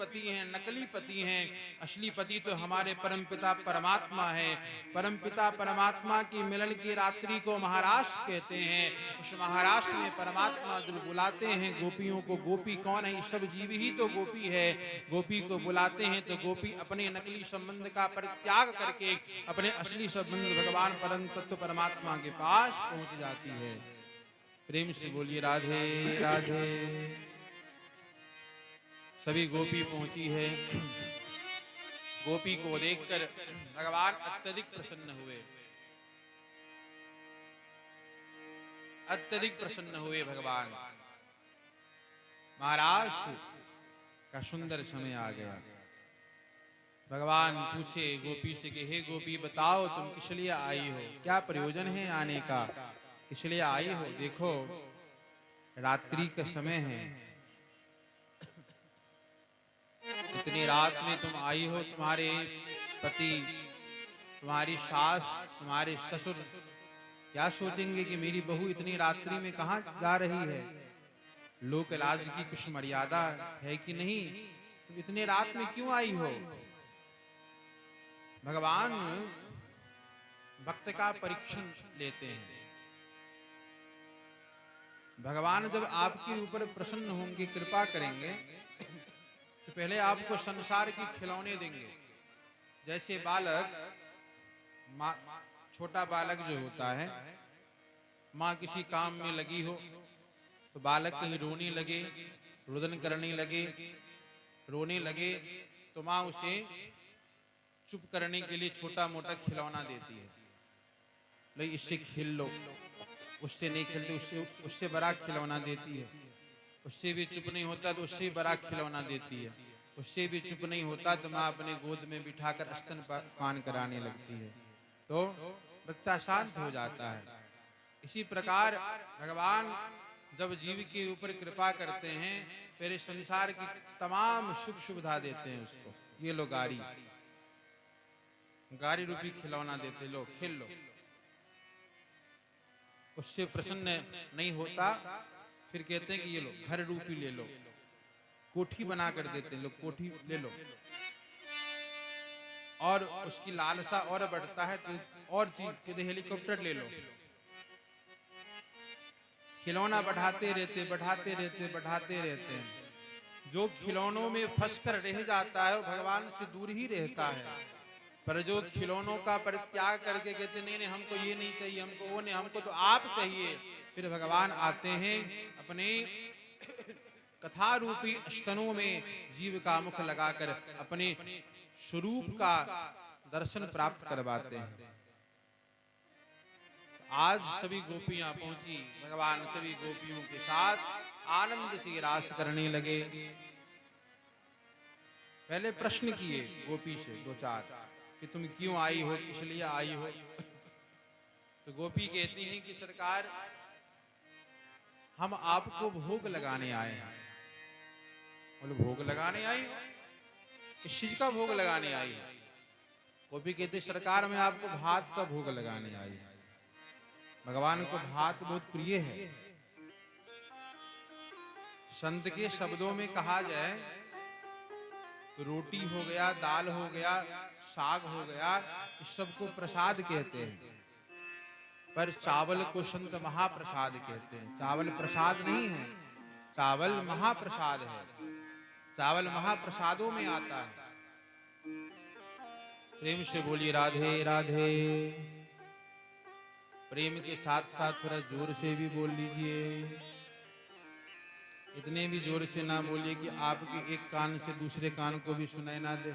पति हैं, नकली पति हैं। असली पति तो हमारे परमपिता परमात्मा है। परमपिता परमात्मा की मिलन की रात्रि को महारास कहते हैं। उस महारास में परमात्मा जब बुलाते हैं गोपियों को, गोपी कौन है? सब जीव ही तो गोपी है। गोपी को बुलाते हैं तो गोपी अपने नकली संबंध का परित्याग करके अपने असली संबंध भगवान परम तत्व परमात्मा के पास पहुंच जाती है। प्रेम से बोलिए राधे राधे। सभी गोपी पहुंची है। गोपी को देखकर भगवान अत्यधिक प्रसन्न हुए, अत्यधिक प्रसन्न हुए भगवान। महाराज का सुंदर समय आ गया। भगवान पूछे गोपी से कि हे गोपी बताओ तुम किस लिए आई हो, क्या प्रयोजन है आने का, किस लिए आई हो? देखो रात्रि का समय है, इतनी रात में तुम आई हो, तुम्हारे पति, तुम्हारी सास, तुम्हारे ससुर क्या सोचेंगे कि मेरी बहू इतनी रात्रि में कहाँ जा रही है? लोक लाज की कुछ मर्यादा है कि नहीं? तुम इतने रात में क्यों आई हो? भगवान भक्त का परीक्षण लेते हैं। भगवान जब आपके ऊपर प्रसन्न होंगे, कृपा करेंगे, तो पहले आपको संसार की खिलौने देंगे। जैसे बालक, छोटा बालक जो होता है, माँ किसी काम में लगी हो तो बालक कहीं रोने लगे, रुदन करने लगे, रोने लगे तो माँ उसे चुप करने के लिए छोटा मोटा खिलौना देती है, भाई इससे खेल लो। उससे नहीं खेलते, उससे बड़ा खिलौना देती है। उससे भी चुप नहीं होता तो उससे बड़ा खिलौना देती है। उससे भी चुप नहीं होता तो माँ अपने गोद में बिठाकर स्तन पान कराने लगती है, तो बच्चा शांत हो जाता है। इसी प्रकार भगवान जब जीव के ऊपर कृपा करते हैं, फिर संसार की तमाम सुख सुविधा देते हैं उसको। ये लो गाड़ी, गाड़ी रूपी खिलौना देते, लो खेल लो। उससे प्रसन्न नहीं होता, फिर कहते हैं कि ये लो घर रूपी ले लो, कोठी बना कर देते हैं, लो कोठी ले लो। और उसकी लालसा और बढ़ता है तो और चीज कहते हेलीकॉप्टर ले लो। खिलौना बढ़ाते रहते, बढ़ाते रहते, बढ़ाते रहते हैं। जो खिलौनों में फंसकर रह जाता है वो भगवान से दूर ही रहता है। पर जो खिलौनों का परित्याग करके कहते नहीं नहीं हमको ये नहीं चाहिए, हमको वो नहीं, हमको तो आप चाहिए, फिर भगवान आते हैं अपने कथा रूपी स्तनों में जीव का मुख लगाकर अपने स्वरूप का दर्शन प्राप्त करवाते हैं। आज सभी गोपियां पहुंची, भगवान सभी गोपियों के साथ आनंद से रास करने लगे। पहले प्रश्न किए गोपी से दो चार कि तुम क्यों आई हो, किस लिए आई हो? तो गोपी कहती हैं कि सरकार हम आपको भोग लगाने आए हैं। बोले भोग लगाने आई हो? किस चीज का भोग लगाने आई है? गोपी कहती सरकार मैं आपको भात का भोग लगाने आई हूं। भगवान को भात बहुत प्रिय है। संत के शब्दों में कहा जाए तो रोटी हो गया, दाल हो गया, साग हो गया, इस सबको प्रसाद कहते हैं। पर चावल को संत महाप्रसाद कहते हैं। चावल प्रसाद नहीं है, चावल महाप्रसाद है। चावल महाप्रसादों में आता है। प्रेम से बोलिए राधे राधे। प्रेम के साथ साथ थोड़ा जोर से भी बोल लीजिए। इतने भी जोर से ना बोलिए कि आपके एक कान से दूसरे कान को भी सुनाई ना दे।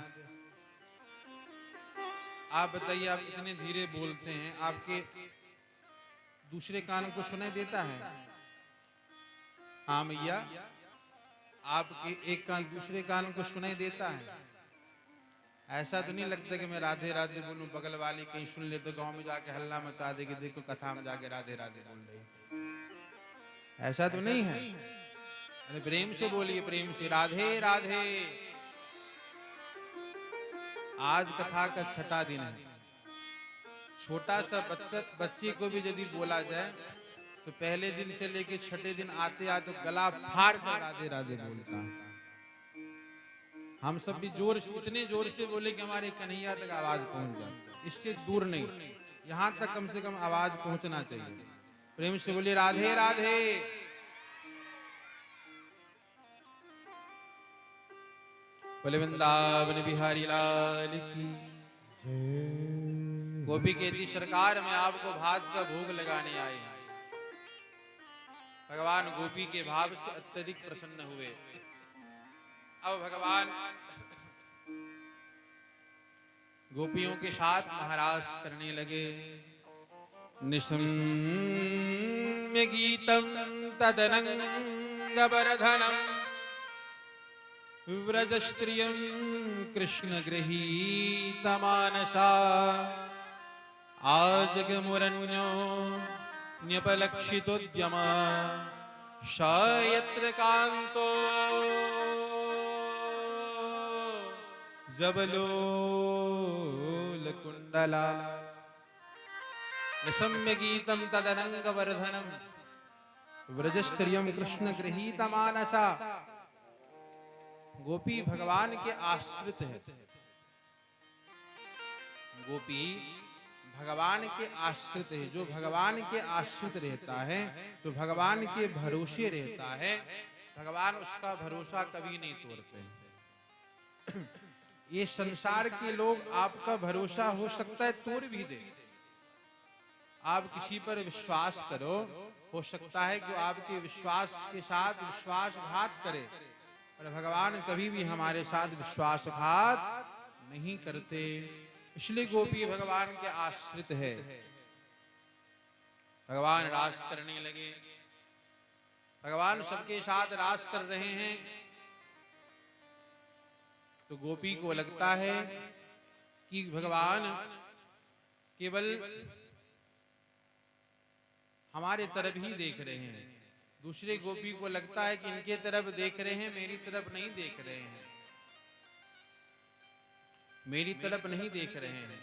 आप बताइए, आप इतने धीरे बोलते हैं, आपके दूसरे कान को सुनाई देता है? हाँ मैया, आपके एक कान दूसरे कान को सुनाई देता है? ऐसा तो नहीं लगता कि मैं राधे राधे बोलूं, बगल वाली कहीं सुन ले तो गांव में जाके हल्ला मचा दे कि देखो कथा में जाके राधे राधे बोल रही थी। ऐसा तो नहीं है। अरे प्रेम से बोलिए, प्रेम से राधे राधे। आज कथा का छठा दिन है। छोटा सा बच्चे को भी यदि बोला जाए तो पहले दिन से लेके छठे दिन आते आते तो गला फाड़ कर राधे राधे बोलता है। हम सब भी जोर से, इतने जोर से बोले कि हमारे कन्हैया तक आवाज पहुंच जाए, इससे दूर नहीं, यहां तक कम से कम आवाज पहुंचना चाहिए। प्रेम से बोलिए राधे राधे। बोले वृंदावन बिहारी लाल की। गोपी कहती सरकार मैं आपको भात का भोग लगाने आई हूं। भगवान गोपी के भाव से अत्यधिक प्रसन्न हुए। अब भगवान गोपियों के साथ महारास करने लगे। निशम्य गीतम तदनंगबरधनम व्रज स्त्रियं कृष्ण गृहीतमानसा आजगमुरन्यो न्यपलक्षितोद्यम शयत्र कांतो जबलोलकुंडला। निशम्य गीतम तदनंगवर्धनम व्रजस्त्रियं कृष्ण गृहीतमानसा। गोपी भगवान के आश्रित है। गोपी भगवान के आश्रित है। जो भगवान के आश्रित रहता है, जो भगवान के भरोसे रहता है, भगवान उसका भरोसा कभी नहीं तोड़ते। ये संसार के लोग आपका भरोसा हो सकता है तोड़ भी दे। आप किसी पर विश्वास करो, हो सकता है कि आपके विश्वास के साथ विश्वासघात करे, पर भगवान कभी भी हमारे साथ विश्वासघात नहीं करते। इसलिए गोपी भगवान के आश्रित है। भगवान रास करने लगे। भगवान सबके साथ रास कर रहे हैं, तो गोपी को लगता है कि भगवान केवल हमारे तरफ ही देख रहे हैं। दूसरे गोपी को लगता है कि इनके तरफ देख रहे हैं, मेरी तरफ नहीं देख रहे हैं, मेरी तरफ नहीं देख रहे हैं।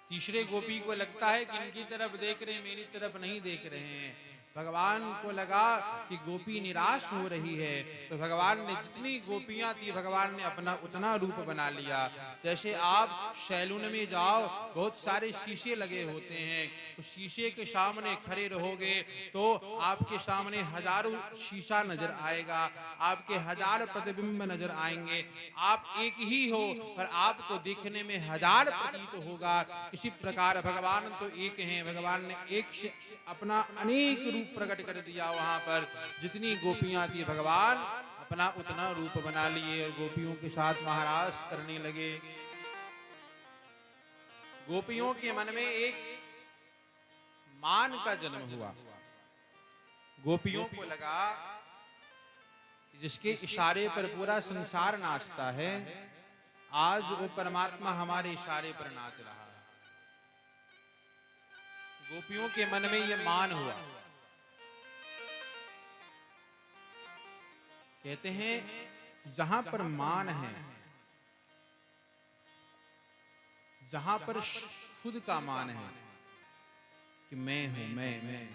तीसरे गोपी को लगता है कि इनकी तरफ देख रहे हैं, मेरी तरफ नहीं देख रहे हैं। भगवान को लगा कि गोपी निराश हो रही है, तो भगवान ने जितनी गोपियां थी भगवान ने अपना उतना रूप बना लिया। जैसे आप सैलून में जाओ, बहुत सारे शीशे लगे होते हैं, उस शीशे के सामने खड़े रहोगे तो आपके सामने हजारों शीशा नजर आएगा, आपके हजार प्रतिबिंब नजर आएंगे। आप एक ही हो पर आपको देखने में हजार प्रतीत होगा। इसी प्रकार भगवान तो एक हैं, भगवान ने एक से अपना अनेक रूप प्रकट कर दिया। वहां पर जितनी गोपियां थी भगवान अपना उतना रूप बना लिए और गोपियों के साथ महारास करने लगे। गोपियों के मन में एक मान का जन्म हुआ। गोपियों को लगा जिसके इशारे पर पूरा संसार नाचता है, आज वो परमात्मा हमारे इशारे पर नाच रहा है। गोपियों के मन में ये मान हुआ। कहते हैं जहां पर मान है, जहां पर खुद का मान है कि मैं हूं, मैं,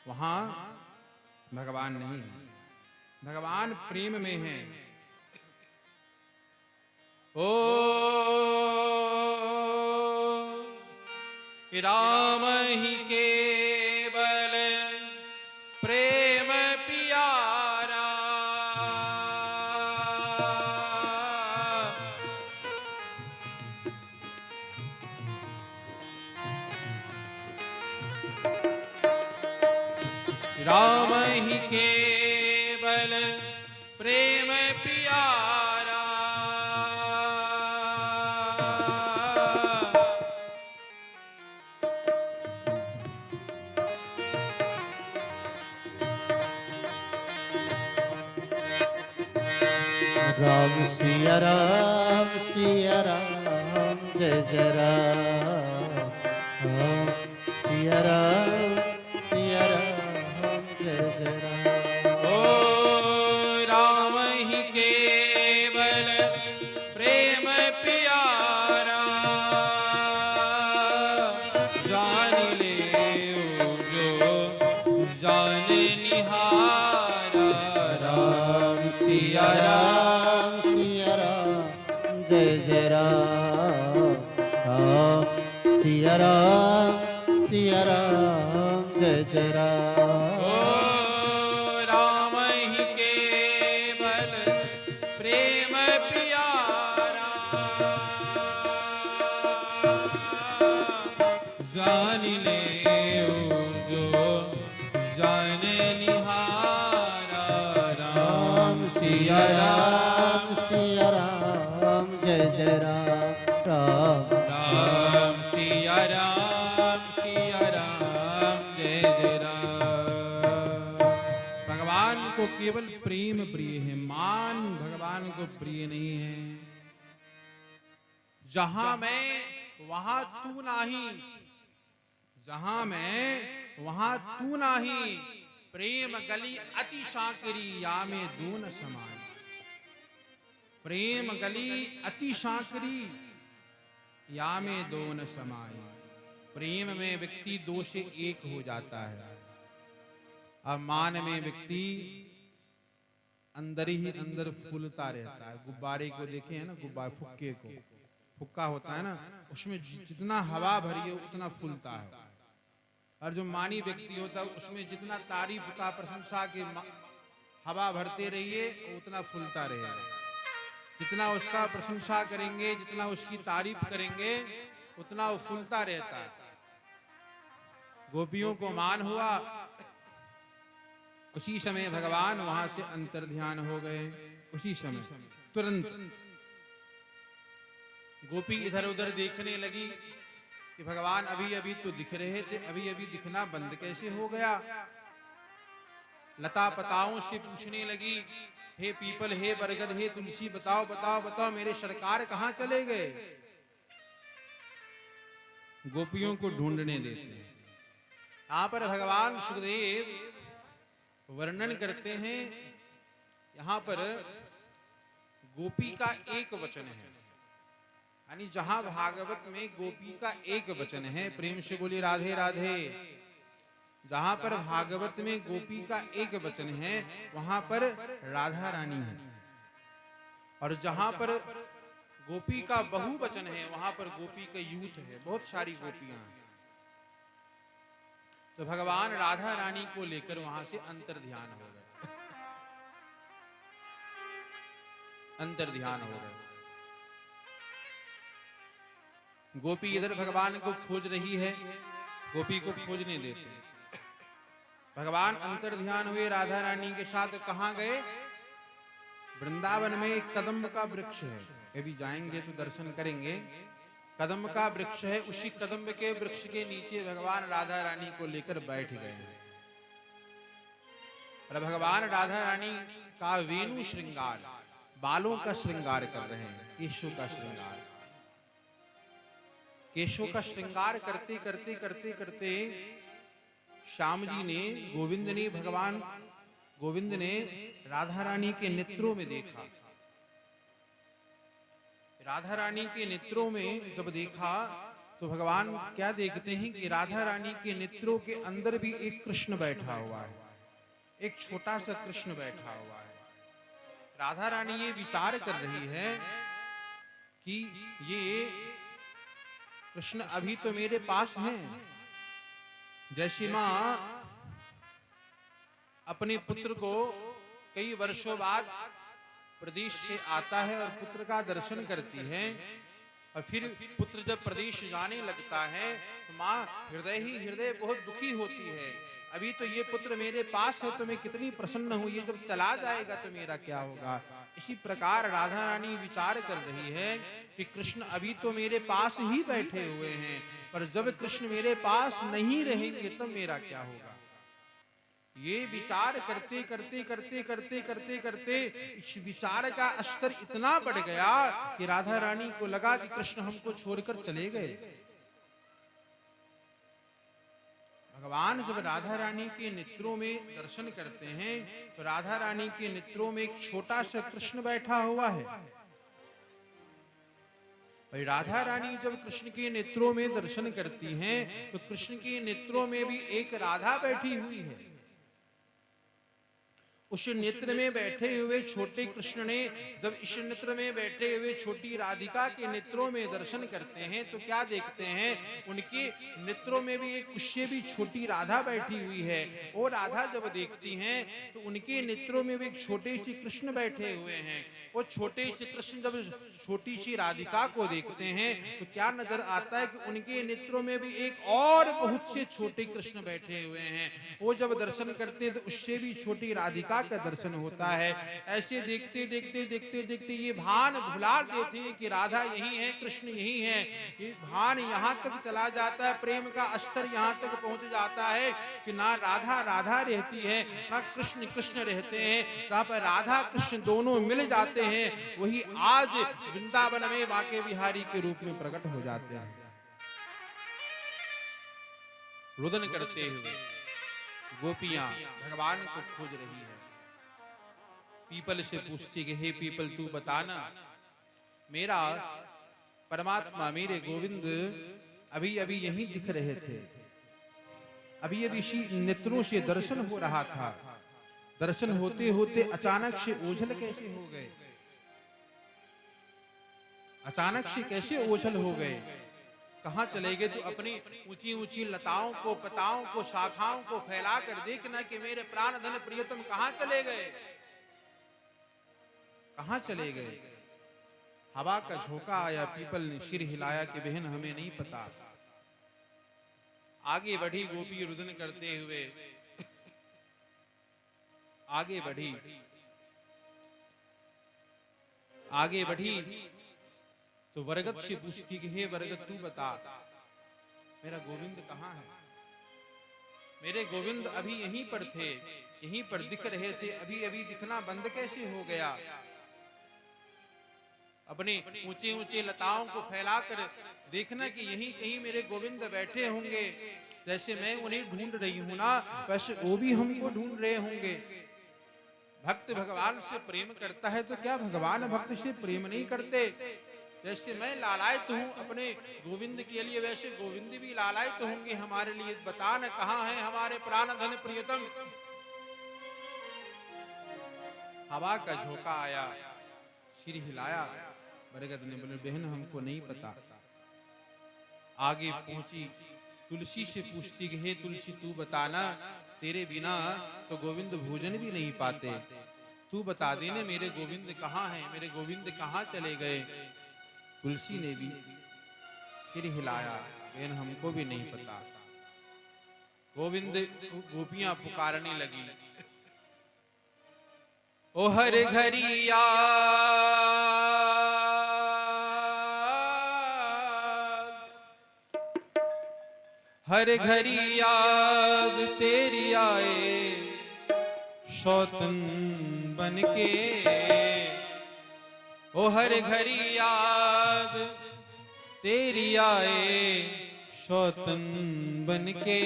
वहां भगवान नहीं है। भगवान प्रेम में है। ओ राम ही केवल प्रेम प्यारा, राम ही केवल प्रेम प्यारा। राम सिया राम जय जय राम सिया राम जय जय राम। ओ राम ही केवल प्रेम प्यारा, जान ले जो जान निहारा राम सिया राम सिया राम जय जय राम राम सिया राम जय जय राम ओ राम ही केवल प्रेम प्यारा जान ले जो जान निहारा राम सिया राम जय जय राम राम राम सिया राम जय जय राम। भगवान को केवल प्रेम प्रिय है, मान भगवान को प्रिय नहीं है। जहां मैं वहां तू नाही, जहां मैं वहां तू नाही, प्रेम गली अति शाकरी या में दून समान। प्रेम गली अति शाकरी या में दोन समाई। प्रेम में व्यक्ति दो से एक हो जाता है, और मान में व्यक्ति अंदर ही अंदर फूलता रहता है। गुब्बारे को देखे हैं ना, गुब्बारे फुक्के को, फुक्का होता है ना, उसमें जितना हवा भरी है उतना फूलता है। और जो मानी व्यक्ति होता है उसमें जितना तारीफ का प्रशंसा के हवा भरते रहिए उतना फूलता रहेगा। जितना उसका प्रशंसा करेंगे, जितना उसकी तारीफ करेंगे, उतना वो फूलता रहता है। गोपियों को मान हुआ, उसी समय भगवान वहां से अंतर्ध्यान हो गए। उसी समय तुरंत गोपी इधर उधर देखने लगी कि भगवान अभी अभी तो दिख रहे थे, अभी अभी दिखना बंद कैसे हो गया। लता पताओं से पूछने लगी, हे पीपल, हे बरगद, हे तुलसी, बताओ बताओ बताओ मेरे सरकार कहां चले गए। गोपियों को ढूंढने देते हैं। यहां पर भगवान सुखदेव वर्णन करते हैं, यहां पर गोपी का एक वचन है, यानी जहां भागवत में गोपी का एक वचन है, प्रेम से बोली राधे राधे। जहां पर भागवत में गोपी का एक वचन है वहां पर राधा रानी है, और जहां पर गोपी का बहुवचन है वहां पर गोपी का यूथ है, बहुत सारी गोपियां हैं। तो भगवान राधा रानी को लेकर वहां से अंतर्ध्यान हो गए, अंतर्ध्यान हो गए। गोपी इधर भगवान को खोज रही है, गोपी को खोजने देते हैं। भगवान अंतर्ध्यान हुए राधा रानी के साथ। कहां गए? वृंदावन में एक कदम्ब का वृक्ष है, कभी जाएंगे तो दर्शन करेंगे। कदम्ब का वृक्ष है, उसी कदम्ब के वृक्ष के नीचे भगवान राधा रानी को लेकर बैठ गए हैं। और भगवान राधा रानी का वेणु श्रृंगार, बालों का श्रृंगार कर रहे हैं, केशों का श्रृंगार। केशों का श्रृंगार करते करते करते करते श्याम जी ने, गोविंद ने राधा रानी के नेत्रों में देखा। राधा रानी के नेत्रों में जब देखा तो भगवान क्या देखते हैं कि राधा रानी के नेत्रों के अंदर भी एक कृष्ण बैठा हुआ है, एक छोटा सा कृष्ण बैठा हुआ है। राधा रानी ये विचार कर रही है कि ये कृष्ण अभी तो मेरे पास हैं। जैसी मां अपने पुत्र को कई वर्षों बाद प्रदेश से आता है और पुत्र का दर्शन करती है, और फिर पुत्र जब प्रदेश जाने लगता है तो मां हृदय ही हृदय बहुत दुखी होती है। अभी तो ये पुत्र मेरे पास है तो मैं कितनी प्रसन्न हूं, ये जब चला जाएगा तो मेरा क्या होगा। इसी प्रकार राधा रानी विचार कर रही है कि कृष्ण अभी तो मेरे पास ही बैठे हुए हैं, पर जब कृष्ण मेरे पास नहीं रहेंगे तब मेरा क्या होगा। ये विचार करते करते करते करते करते करते इस विचार का स्तर इतना बढ़ गया कि राधा रानी को लगा कि कृष्ण हमको छोड़कर चले गए। भगवान जब राधा रानी के नेत्रों में दर्शन करते हैं तो राधा रानी के नेत्रों में एक छोटा सा कृष्ण बैठा हुआ है। भाई राधा रानी जब कृष्ण के नेत्रों में दर्शन करती हैं तो कृष्ण के नेत्रों में भी एक राधा बैठी हुई है। उस नेत्र में बैठे हुए छोटे कृष्ण ने जब इस नेत्र में बैठे हुए छोटी राधिका के नेत्रों में दर्शन करते हैं तो क्या देखते हैं, उनके नेत्रों में भी एक उससे भी छोटी राधा बैठी हुई है। वो राधा जब देखती हैं तो उनके नेत्रों में भी एक छोटे से कृष्ण बैठे हुए हैं। वो छोटे से कृष्ण जब छोटी सी राधिका को देखते हैं तो क्या नजर आता है कि उनके नेत्रों में भी एक और बहुत से छोटे कृष्ण बैठे हुए हैं। वो जब दर्शन करते हैं तो उससे भी छोटी राधिका का दर्शन होता है। ऐसे देखते देखते देखते देखते ये भान भुला देते हैं कि राधा यही है, कृष्ण यही है। ये भान यहाँ तक चला जाता है, प्रेम का स्तर यहाँ तक पहुंच जाता है कि ना राधा राधा रहती है ना कृष्ण कृष्ण रहते हैं। जहाँ पर राधा कृष्ण दोनों मिल जाते हैं वही आज वृंदावन में बांके बिहारी के रूप में प्रकट हो जाते हैं। रुदन करते हुए गोपियां भगवान को खोज रही है। पीपल से पूछती कि हे पीपल तू बताना, मेरा परमात्मा मेरे गोविंद अभी अभी यहीं दिख रहे थे, अभी अभी इसी नेत्रों से दर्शन हो रहा था। दर्शन होते होते अचानक से ओझल कैसे हो गए, अचानक से कैसे ओझल हो गए, कहां चले गए? तो अपनी ऊंची ऊंची लताओं को, पताओं को, शाखाओं को फैलाकर देखना कि मेरे प्राण धन प्रियतम कहां चले गए, कहां चले गए। हवा का झोंका आया, पीपल ने सिर हिलाया कि बहन हमें नहीं पता। आगे बढ़ी गोपी रुदन करते हुए आगे बढ़ी, आगे बढ़ी तो वरगत से पूछती कि हे वरगत तू बता मेरा गोविंद कहाँ है। मेरे गोविंद अभी यहीं पर थे, यहीं पर दिख रहे थे, अभी अभी दिखना बंद कैसे हो गया। अपने ऊंचे ऊंचे लताओं को फैलाकर देखना कि यहीं कहीं मेरे गोविंद बैठे होंगे। जैसे मैं उन्हें ढूंढ रही हूं ना, वैसे वो भी हमको ढूंढ रहे होंगे। भक्त भगवान से प्रेम करता है तो क्या भगवान भक्त से प्रेम नहीं करते? जैसे मैं लालायित हूं अपने गोविंद के लिए, वैसे गोविंद भी लालायित होंगे हमारे लिए। बता न कहां है हमारे प्राण धन प्रियतम। हवा का झोंका आया, सिर हिलाया, बरगद ने बोले बहन हमको नहीं पता। आगे पहुंची, तुलसी से पूछती कि हे तुलसी तू बताना, तेरे बिना तो गोविंद भोजन भी नहीं पाते, तू बता देने मेरे गोविंद कहाँ हैं, मेरे गोविंद कहाँ चले गए। तुलसी ने भी सिर हिलाया, बहन हमको भी नहीं पता। गोविंद गोपियां पुकारने लगी, ओ हर घड़ी हर घड़ी याद तेरी आए सौतन बनके। ओ हर घड़ी याद तेरी आए सौतन बनके।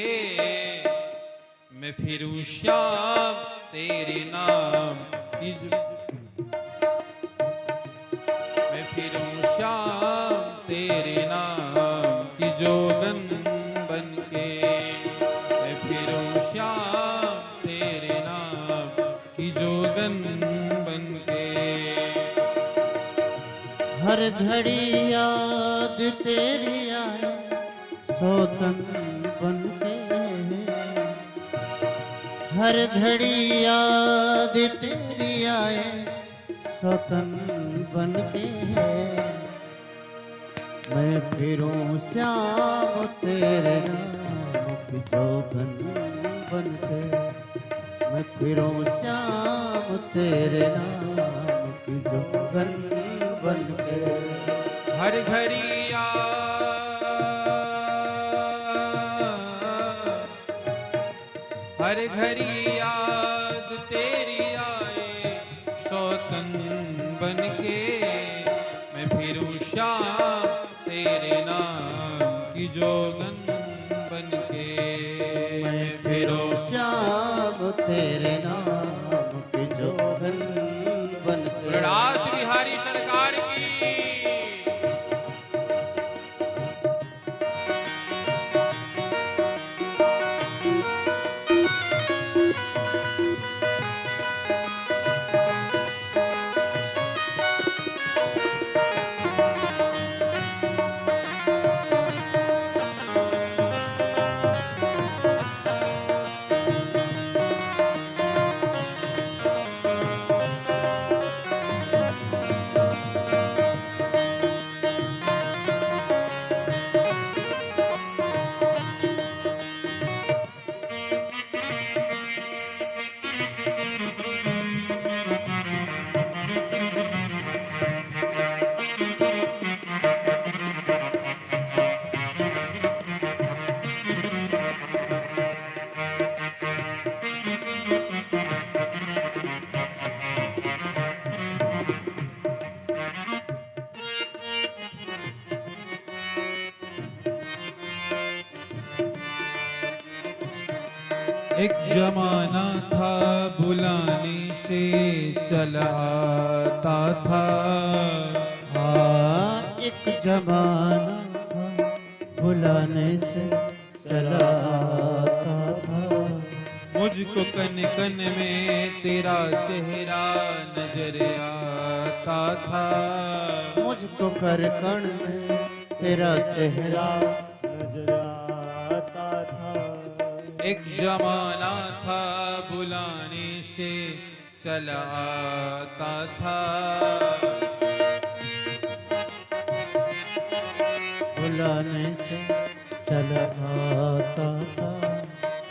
मैं फिरूं श्याम तेरे नाम की, मैं फिरूं श्याम तेरे नाम की जोगन बनके। मैं फिरूं श्याम तेरे नाम की जोगन बनके। हर घड़ी याद तेरी आए सौतन बनके। हर घड़ी याद तेरी आए सौतन बनके। मैं फिरूं श्याम तेरे नाम की जोगन बनके। मैं फिरूं श्याम तेरे नाम की जोगन बनके। हर घड़ी हर घड़ी याद तेरी आए सौतन बनके। मैं फिरूं श्याम तेरे नाम की जोगन बनके। मैं फिरूं श्याम तेरे नाम की जोगन बनके। रास बिहारी सरकार की। एक जमाना था बुलाने से चला आता था। एक जमाना था बुलाने से चला आता था। मुझको कन कन में तेरा चेहरा नजर आता था। मुझको कर कण में तेरा चेहरा नजर आता था। एक जमाना था बुलाने से चला आता था। बुलाने से चला आता था।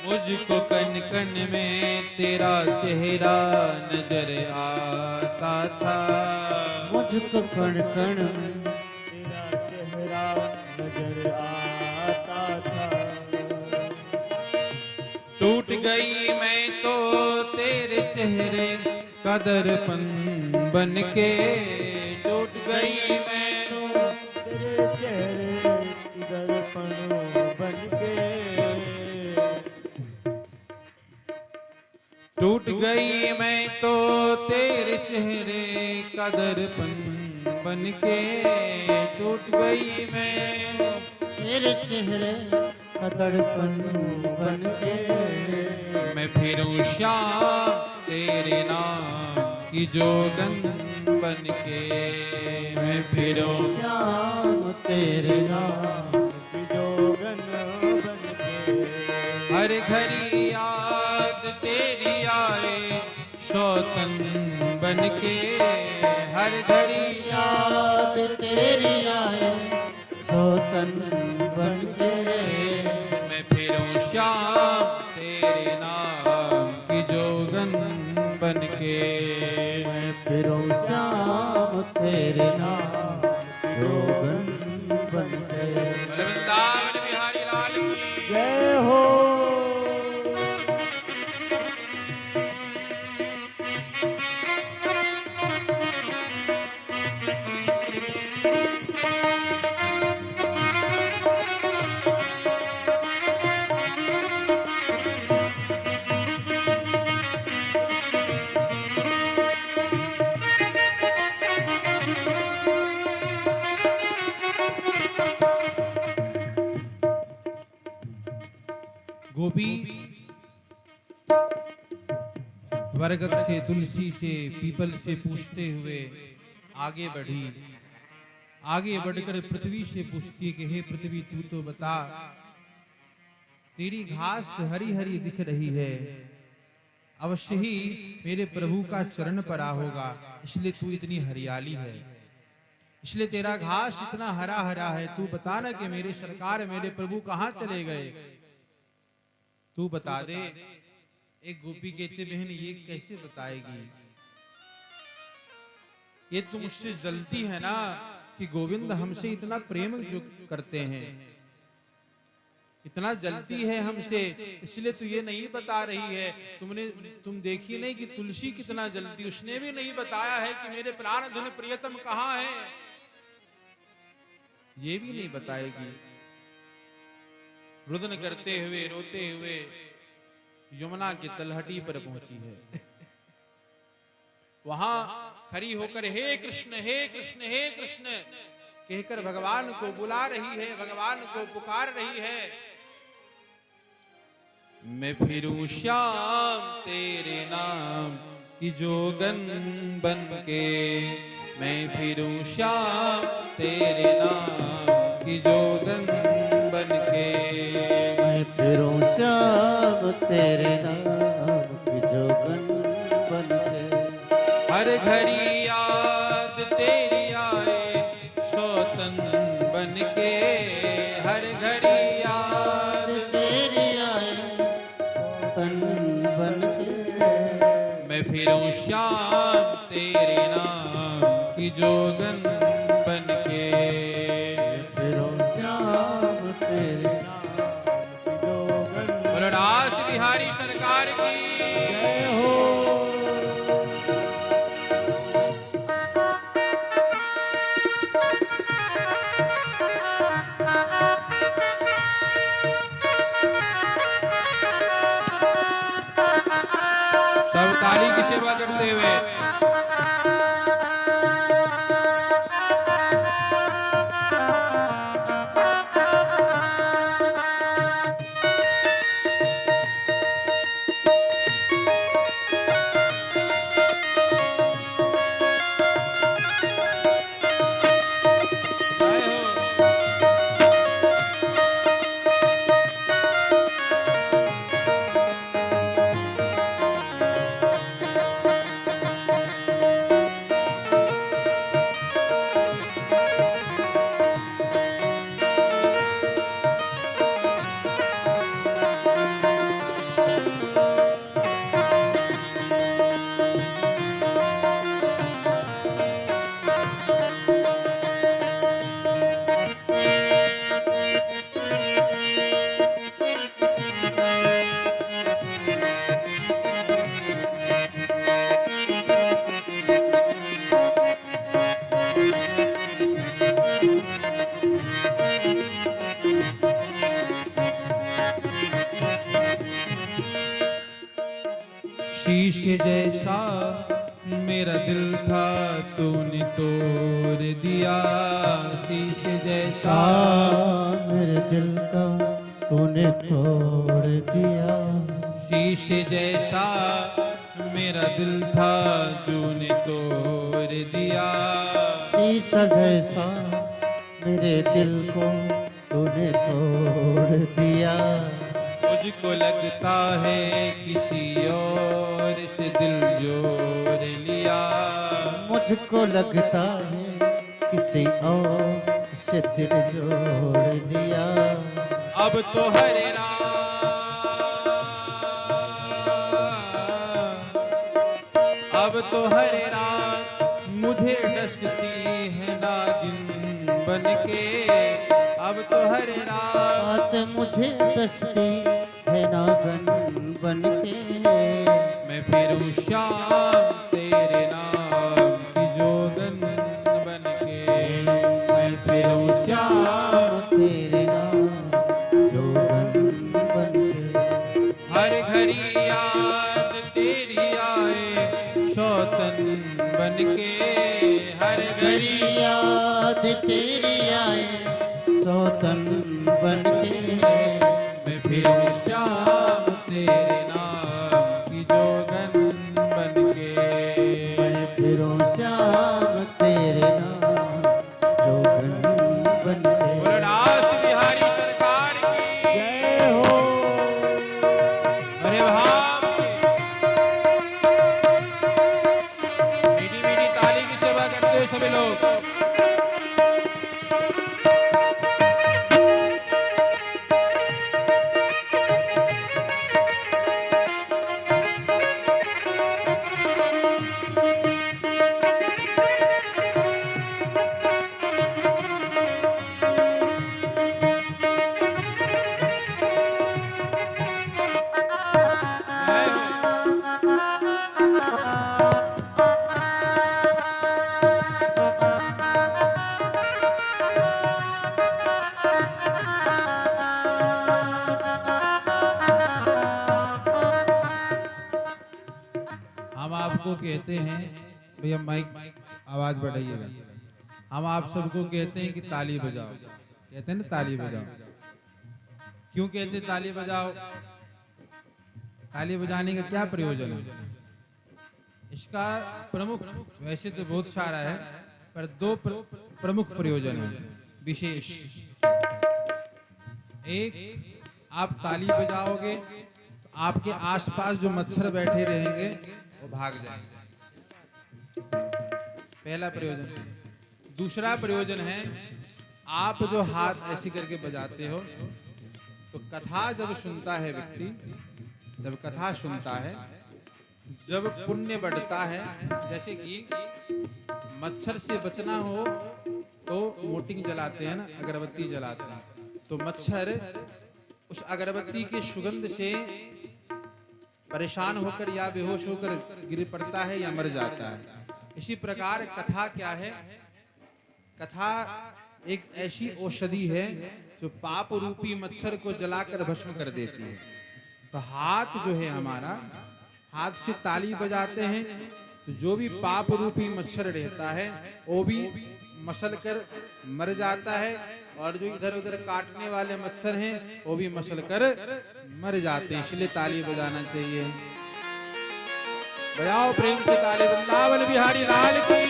मुझको कन कन में तेरा चेहरा नजर आता था। मुझको कण कण में तेरा चेहरा नजर आता था। टूट गई मैं तो तेरे चेहरे का दर्पण बन के। टूट गई मैं तो तेरे चेहरे की दर्पण बन के। टूट गई मैं तो तेरे चेहरे का दर्पण बन के। टूट गई मैं तेरे चेहरे का दर्पण बन के। मैं फिरूं श्याम तेरे नाम की जोगन बन के। मैं फिरूं श्याम तेरे नाम की जोगन बन के। हर घड़ी याद तेरी आए शौतन बन के। हर घड़ी याद तेरी आए सौतन बन के। मैं फिरूं श्याम तेरे नाम की जोगन बन के। मैं फिरूं श्याम तेरे नाम की जोगन बन के। वृंदावन बिहारी लाल की जय हो। गोपी बरगद से, तुलसी से, पीपल से पूछते हुए आगे बढ़ी। आगे बढ़कर पृथ्वी से पूछती है कि हे पृथ्वी, तू तो बता, तेरी घास हरी हरी दिख रही है, अवश्य ही मेरे प्रभु का चरण पड़ा होगा, इसलिए तू इतनी हरियाली है, इसलिए तेरा घास इतना हरा हरा है। तू बता ना कि मेरे सरकार, मेरे प्रभु कहाँ चले गए, तू बता दे। एक गोपी कहते, बहन ये कैसे बताएगी, ये तो मुझसे जलती है ना कि गोविंद हमसे इतना प्रेम जो करते हैं, इतना जलती है हमसे, इसलिए तू ये नहीं बता रही है। तुम देखी नहीं कि तुलसी कितना जलती, उसने भी नहीं बताया है कि मेरे प्राण धन प्रियतम कहाँ है, ये भी नहीं बताएगी। रुदन करते हुए, रोते हुए यमुना की तलहटी पर पहुंची है। वहां खड़ी होकर हे कृष्ण हे कृष्ण हे कृष्ण कहकर भगवान को बुला रही है, भगवान को पुकार रही है। मैं फिरूं श्याम तेरे नाम की जोगन बन के। मैं फिरूं श्याम तेरे नाम की जोगन बन के। मैं फिरूं श्याम तेरे नाम की जोगन बन के। हर घड़ी याद तेरी आए शौतन बन के। हर घड़ी याद तेरी आए तन बन के। मैं फिरूं श्याम तेरे नाम की जोगन बन के। फिरूं श्याम तेरे नाम की जोगन। बोलो रास बिहारी सरकार की जय हो। करते हुए जय हो। शीश जैसा मेरा दिल था तूने तोड़ दिया, शीश जैसा मेरे दिल का तूने तोड़ दिया। शीश जैसा मेरा दिल था तूने तोड़ दिया। शीशा जैसा मेरे दिल को तूने तोड़ दिया। मुझको लगता है किसी और से दिल जोड़ लिया। मुझको लगता है किसी और से दिल जोड़ लिया। अब तो हरे राम, अब तो हरे राम मुझे डसती है नागिन बनके। अब तो हरे राम बात मुझे डसती है नागन बनके। मैं फिरूं श्याम तेरे नाम की जोगन बनके। मैं फिरूं श्याम तेरे नाम जोगन बनके। हर घड़ी याद तेरी आए शौतन बनके। हर घड़ी घड़ी याद तेरी आए सौतन बनके। मैं फिरूं श्याम तेरे नाम की जोगन बनके। मैं फिरूं श्याम तेरे नाम जोगन बनके। बोलो दास बिहारी सरकार की जय हो। अरे भाव से मीठी मीठी ताली की सेवा करते हो सभी लोग। हम आपको कहते हैं भैया माइक आवाज बढ़ाइएगा। हम आप सबको कहते हैं कि ताली बजाओ, कहते हैं ना ताली बजाओ। क्यों कहते हैं ताली बजाओ? ताली बजाने का क्या प्रयोजन है? इसका प्रमुख, वैसे तो बहुत सारा है, पर दो प्रमुख प्रयोजन है विशेष। एक, आप ताली बजाओगे तो आपके आसपास जो मच्छर बैठे रहेंगे वो भाग जाएंगे, पहला प्रयोजन। दूसरा प्रयोजन है, आप जो हाथ ऐसे करके बजाते हो तो कथा जब सुनता है व्यक्ति, जब कथा सुनता है, जब पुण्य बढ़ता है, जैसे कि मच्छर से बचना हो तो मोटिंग जलाते हैं ना, अगरबत्ती जलाते हैं, तो मच्छर उस अगरबत्ती की सुगंध से परेशान होकर या बेहोश होकर गिर पड़ता है या मर जाता है। इसी प्रकार कथा क्या है? कथा एक ऐसी औषधि है जो पाप रूपी मच्छर को जलाकर भस्म कर देती है। तो हाथ जो है हमारा, हाथ से ताली बजाते हैं तो जो भी पाप रूपी मच्छर रहता है वो भी मसल कर मर जाता है, और जो इधर उधर काटने वाले मच्छर हैं वो भी मसल कर मर जाते हैं। इसलिए ताली बजाना चाहिए। बजाओ प्रेम से ताली, वृंदावन बिहारी लाल की।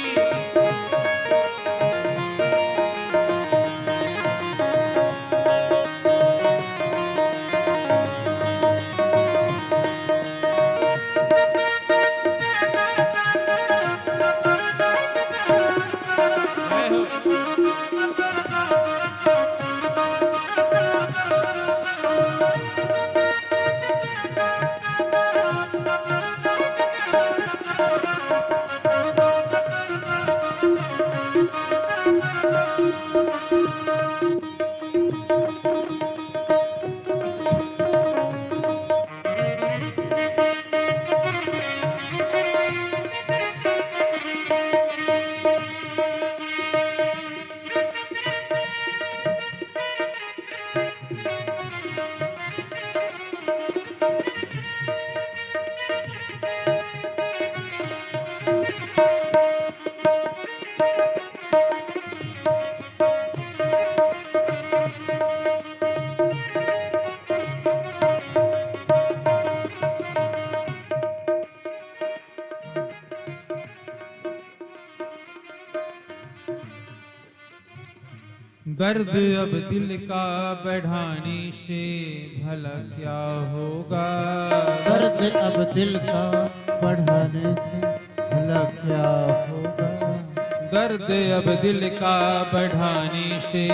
दर्द अब दिल का बढ़ाने से भला क्या होगा। दर्द अब दिल का बढ़ाने से भला क्या होगा। दर्द अब दिल का बढ़ाने से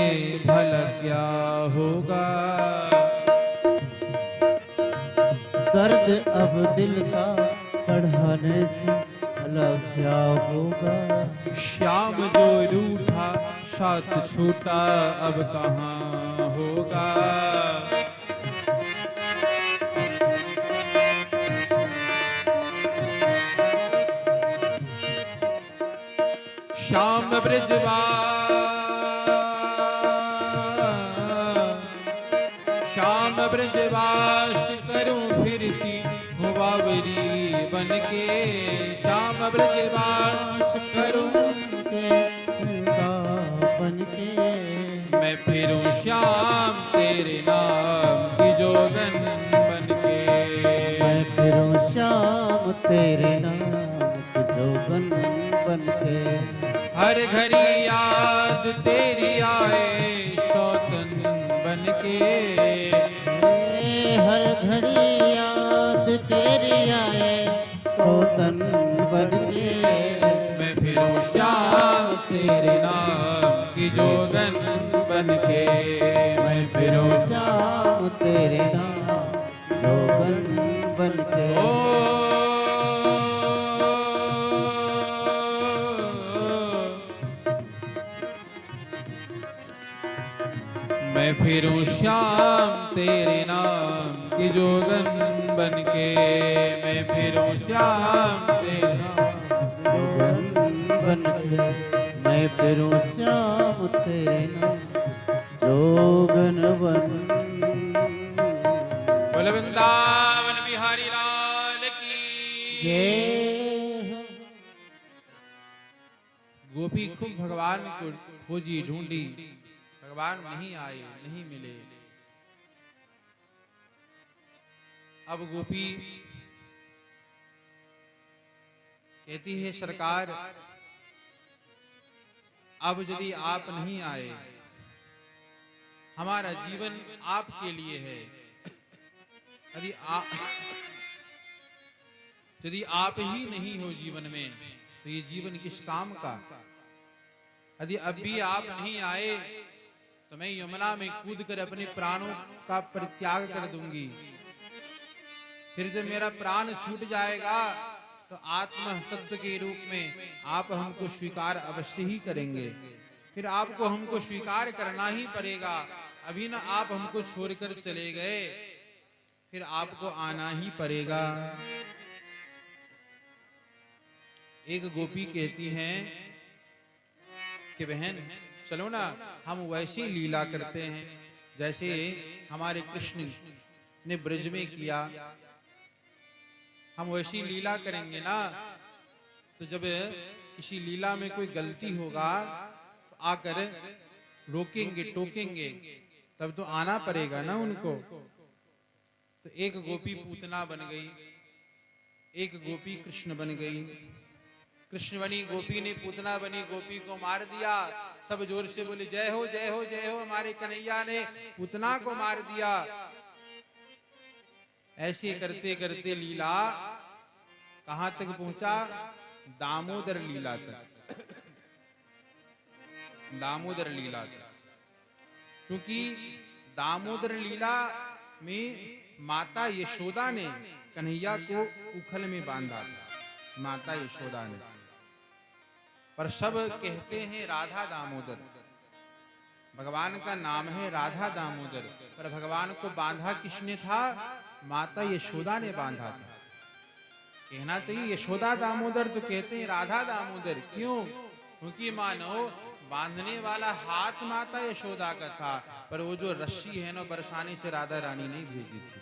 भला क्या होगा। दर्द अब दिल का बढ़ाने से भला क्या होगा। श्याम जो रूठा साथ छूटा अब कहाँ होगा। श्याम ब्रजवास करूं फिरती हूँ बावरी बनके। श्याम ब्रजवास करूं बनके। मैं फिरूं श्याम तेरे नाम की जोगन बनके। मैं फिरूं श्याम तेरे नाम की जोगन बनके। हर घड़ी याद तेरी आए सौतन बनके। हर घड़ी याद तेरी आए सौतन बनके। मैं फिरूं श्याम तेरे नाम की जोगन बनके। मैं फिरूं श्याम तेरे नाम जोगन बनके। मैं फिरूं श्याम तेरे नाम की जोगन बनके। मैं फिरूं श्याम तेरे नाम बनके। मैं फिरूं श्याम तेरे नाम जोगन बन। बोल वृंदावन बिहारी लाल की जय हो। गोपी खूब भगवान को खोजी ढूंढी, भगवान नहीं आए, नहीं मिले। अब गोपी कहती है सरकार, अब यदि आप नहीं आए, हमारा जीवन आपके लिए है। यदि आप ही नहीं हो जीवन में तो ये जीवन किस काम का। यदि अब भी आप नहीं आए तो मैं यमुना में कूद कर अपने प्राणों का परित्याग कर दूंगी। फिर जब मेरा प्राण छूट जाएगा तो आत्मा तत्व के रूप में आप हमको स्वीकार अवश्य ही करेंगे। फिर आपको हमको स्वीकार करना ही पड़ेगा। अभी ना आप हमको छोड़कर चले गए, फिर आपको आना ही पड़ेगा। एक गोपी कहती हैं कि बहन चलो ना, हम वैसी लीला करते हैं जैसे हमारे कृष्ण ने ब्रज में किया। हम वैसी लीला करेंगे ना। तो जब किसी लीला में कोई गलती होगा तो आकर रोकेंगे, टोकेंगे, तब तो आना पड़ेगा ना उनको। तो एक गोपी पूतना बन गई, एक गोपी कृष्ण बन गई। कृष्ण बनी गोपी ने पूतना बनी गोपी को मार दिया। सब जोर से बोले जय हो जय हो जय हो, हमारे कन्हैया ने पूतना को मार दिया। ऐसे करते करते लीला कहां तक पहुंचा? दामोदर लीला तक। दामोदर लीला तक, क्योंकि दामोदर लीला में माता यशोदा ने कन्हैया को उखल में बांधा था, माता यशोदा ने। पर सब कहते हैं राधा दामोदर, भगवान का नाम है राधा दामोदर, पर भगवान को बांधा किसने था? माता यशोदा ने बांधा था। कहना चाहिए यशोदा दामोदर, तो कहते हैं राधा दामोदर। क्यों? क्योंकि मानो बांधने वाला हाथ माता यशोदा का था, पर वो जो रस्सी है ना बरसाने से राधा रानी ने भेजी थी,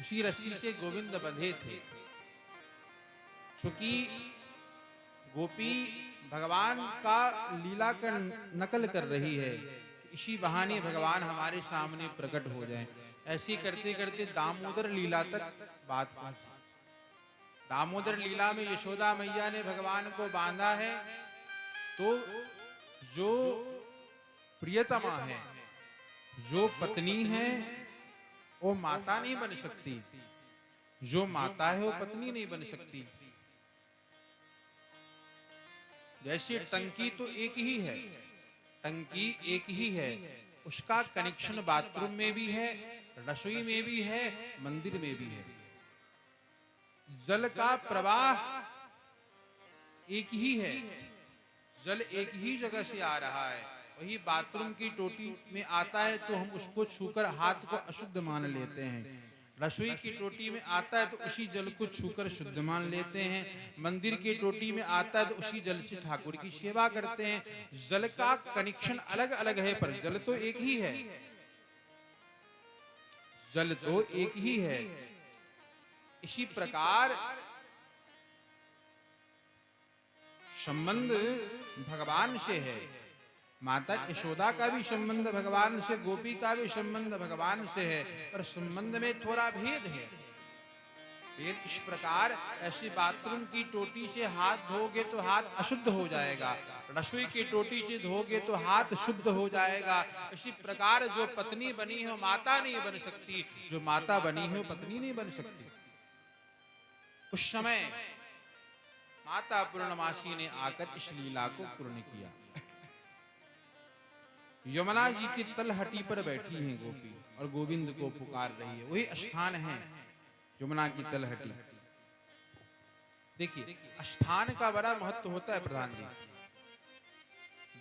उसी रस्सी से गोविंद बंधे थे। क्योंकि गोपी भगवान का लीला का नकल कर रही है, इसी बहाने भगवान हमारे सामने प्रकट हो जाएं। ऐसे करते करते दामोदर लीला तक बात पहुंची। दामोदर लीला में यशोदा मैया ने भगवान को बांधा है, तो जो प्रियतमा है, जो पत्नी है, वो माता नहीं बन सकती। जो माता है वो पत्नी नहीं बन सकती। जैसे टंकी तो एक ही है, टंकी एक ही है, उसका कनेक्शन बाथरूम में भी है, रसोई में भी है, मंदिर में भी है। जल का प्रवाह एक ही है, जल एक ही जगह से आ रहा है। वही बाथरूम की टोटी में आता है तो हम उसको छूकर हाथ को अशुद्ध मान लेते हैं, रसोई की टोटी में आता है तो उसी जल को छूकर शुद्ध मान लेते हैं, मंदिर की टोटी में आता है तो उसी जल से ठाकुर की सेवा करते हैं। जल का कनेक्शन अलग अलग है, पर जल तो एक ही है, जल तो एक ही है। इसी प्रकार संबंध भगवान से है, माता यशोदा का भी संबंध भगवान से, गोपी का भी संबंध भगवान से है, पर संबंध में थोड़ा भेद है। भेद इस प्रकार, ऐसी बाथरूम की टोटी से हाथ धोगे तो हाथ अशुद्ध हो जाएगा, रसोई की टोटी से धोगे तो हाथ शुद्ध हो जाएगा। इसी प्रकार जो पत्नी बनी है माता नहीं बन सकती, जो माता बनी है पत्नी नहीं बन सकती। उस समय माता पूर्णमासी ने आकर इस लीला को पूर्ण किया। यमुना जी की तलहटी पर बैठी हैं गोपी और गोविंद को पुकार रही है। वही स्थान है यमुना की तलहटी। देखिए स्थान का बड़ा महत्व होता है प्रधान जी।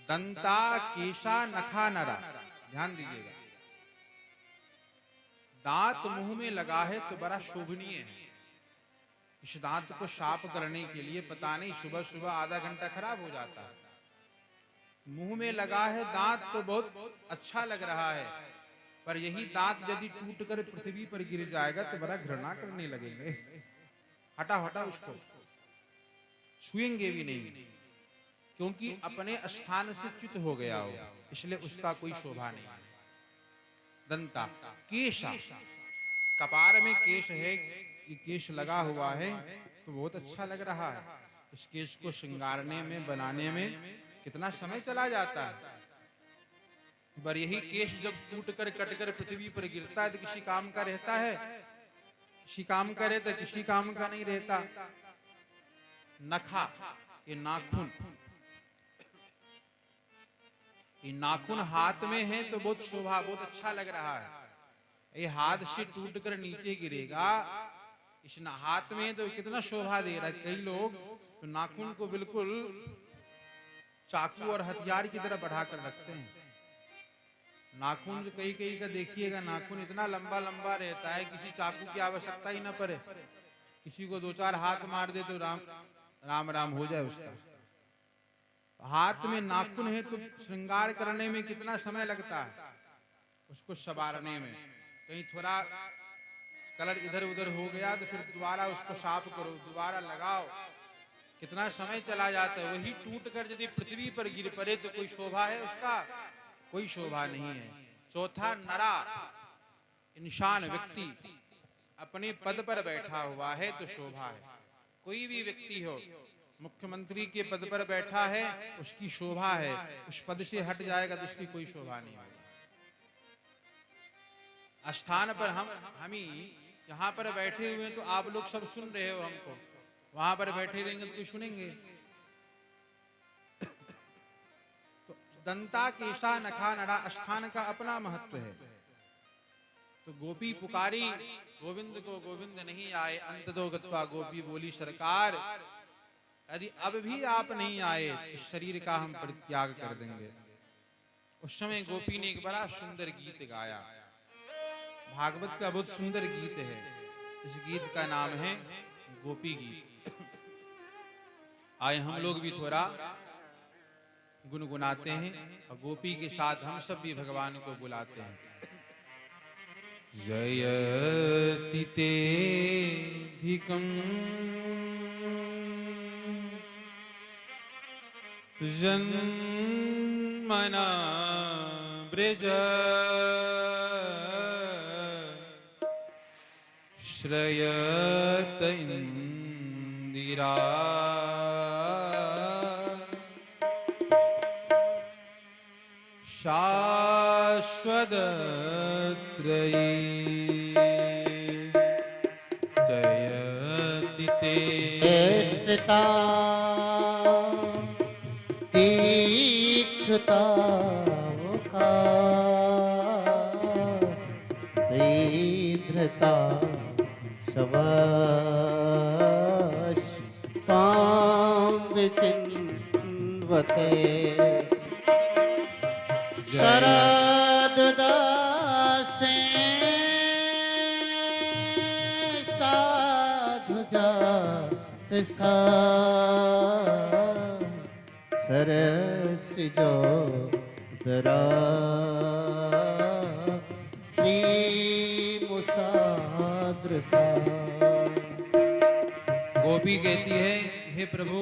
दंता केशा नखा नरा, ध्यान दीजिएगा। दांत मुंह में लगा है तो बड़ा शोभनीय है। इस दांत को साफ करने के लिए पता नहीं सुबह सुबह आधा घंटा खराब हो जाता है। मुंह में लगा है दांत तो बहुत अच्छा लग रहा है, पर यही दांत यदि टूटकर पृथ्वी पर गिर जाएगा तो बड़ा घृणा करने लगेंगे। हटा हटा उसको, छुएंगे भी नहीं, क्योंकि अपने स्थान से च्युत हो गया हो, इसलिए उसका कोई शोभा नहीं है। दंता केशा, कपार में केश है, ये केश लगा हुआ है तो बहुत अच्छा लग रहा है। इस केश को श्रृंगारने में, बनाने में कितना समय चला जाता है, पर यही केश जब टूटकर कटकर पृथ्वी पर गिरता है तो किसी काम का रहता है? किसी काम का रहता, किसी काम का नहीं रहता। नखा, ये नाखून, ये नाखून हाथ में है तो बहुत शोभा, बहुत अच्छा लग रहा है। ये हाथ से टूटकर नीचे गिरेगा, इस हाथ में तो कितना शोभा दे रहा है। कई लोग तो नाखून को बिल्कुल चाकू और हथियार की तरह बढ़ाकर रखते हैं। नाखून जो कई कई का देखिएगा, नाखून इतना लंबा लंबा रहता है किसी चाकू की आवश्यकता ही ना पड़े, किसी को दो चार हाथ मार दे तो राम राम राम हो जाए उसका। हाथ में नाखून है तो श्रृंगार करने में कितना समय लगता है, उसको संवारने में। कहीं थोड़ा कलर इधर उधर हो गया तो फिर दोबारा उसको साफ करो, दोबारा लगाओ, कितना समय चला जाता है। वही टूट कर यदि पृथ्वी पर गिर पड़े तो कोई शोभा है उसका? कोई शोभा नहीं है। चौथा, नरा, इंसान, व्यक्ति अपने पद पर बैठा हुआ है तो शोभा है। कोई भी व्यक्ति हो, मुख्यमंत्री के पद पर बैठा है उसकी शोभा है, उस पद से हट जाएगा तो उसकी कोई शोभा नहीं होगी। स्थान पर हम ही यहाँ पर बैठे हुए हैं तो आप लोग सब सुन रहे हो हमको, वहां पर बैठे रहेंगे तो कोई सुनेंगे? तो दंता केशा नखा नड़ा, स्थान का अपना महत्व है। तो गोपी पुकारी गोविंद को, गोविंद नहीं आए, अंत दो गत्वा गोपी बोली सरकार यदि अब भी आप नहीं आए तो शरीर का हम परित्याग कर देंगे। उस समय गोपी ने एक बड़ा सुंदर गीत गाया, भागवत का बहुत सुंदर गीत है। इस गीत का नाम है गोपी गीत। आए हम लोग भी थोड़ा गुनगुनाते हैं और गोपी के साथ हम सब भी भगवान को बुलाते हैं। जयति तेऽधिकम् जन्मना ब्रज श्रयत इंदिरा शाश्वतत्रयी जयति ते स्थिता दीक्षिता धृता शवश तां विचिन्वते शरददासे साधुजात सा सरसिजो दरा श्री मुसाद्रसा। गोपी कहती है, हे प्रभु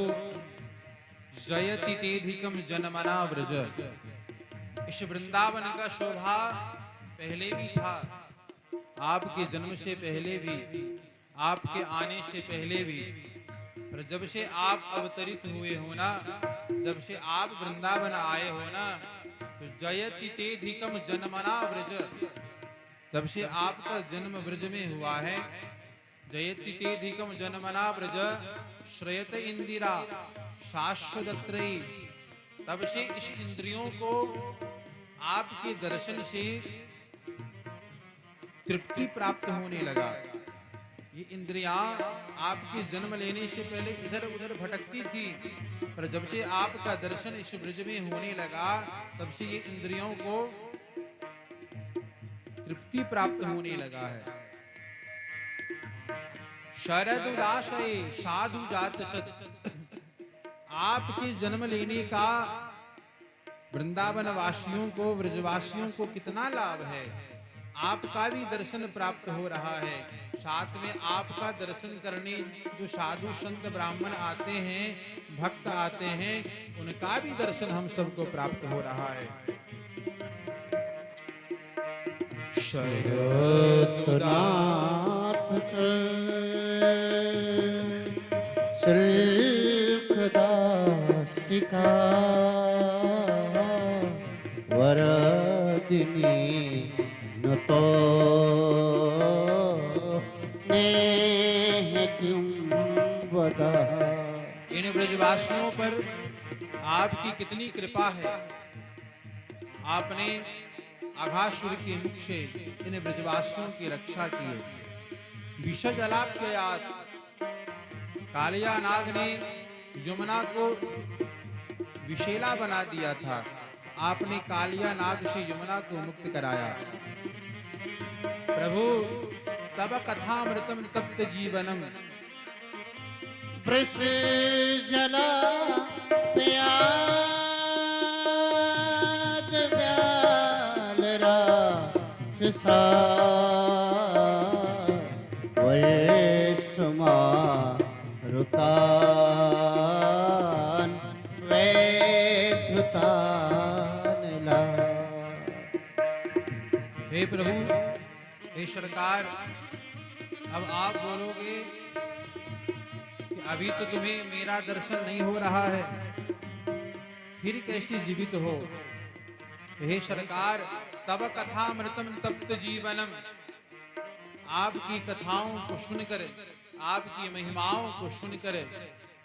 जयति तेधिकम जनमना व्रज, इस वृंदावन का शोभा पहले भी था, आपके जन्म से पहले भी, आपके आने से पहले भी, पर जब से आप अवतरित हुए हो ना, जब से आप वृंदावन आए हो ना, तो जयति तेधिकम जनमना व्रज, तब से आपका जन्म व्रज में हुआ है। जयति तेधिकम जनमना व्रज श्रयत इंदिरा शाश्वतत्रयी, तब से इस इंद्रियों को आपके दर्शन से तृप्ति प्राप्त होने लगा। ये इंद्रियां आपके जन्म लेने से पहले इधर उधर भटकती थी, पर जब से आपका दर्शन इस ब्रज में होने लगा तब से ये इंद्रियों को तृप्ति प्राप्त होने लगा है। शरद उदाशय साधु जात सत, आपके जन्म लेने का वृंदावन वासियों को, व्रजवासियों को कितना लाभ है। आपका भी दर्शन प्राप्त हो रहा है, साथ में आपका दर्शन करने जो साधु संत ब्राह्मण आते हैं, भक्त आते हैं, उनका भी दर्शन हम सबको प्राप्त हो रहा है। शरदनाथ शुल्कदासिका वरदिनी नुतो नेह किं वदा। इन ब्रजवासियों पर आपकी कितनी कृपा है। आपने अघासुर के मुख से इन ब्रजवासियों की रक्षा की है। विषज अलाप्ययात, कालिया नाग ने यमुना को विषैला बना दिया था, आपने कालिया नाग से यमुना को मुक्त कराया। प्रभु तब कथामृतम तप्त जीवनम, वृष जला प्याद व्याल राक्षसा सरकार, अब आप बोलोगे कि अभी तो तुम्हें मेरा दर्शन नहीं हो रहा है, फिर कैसे जीवित हो? हे सरकार, तब कथामृतम तप्त जीवनम, आपकी कथाओं को सुनकर, आपकी महिमाओं को सुनकर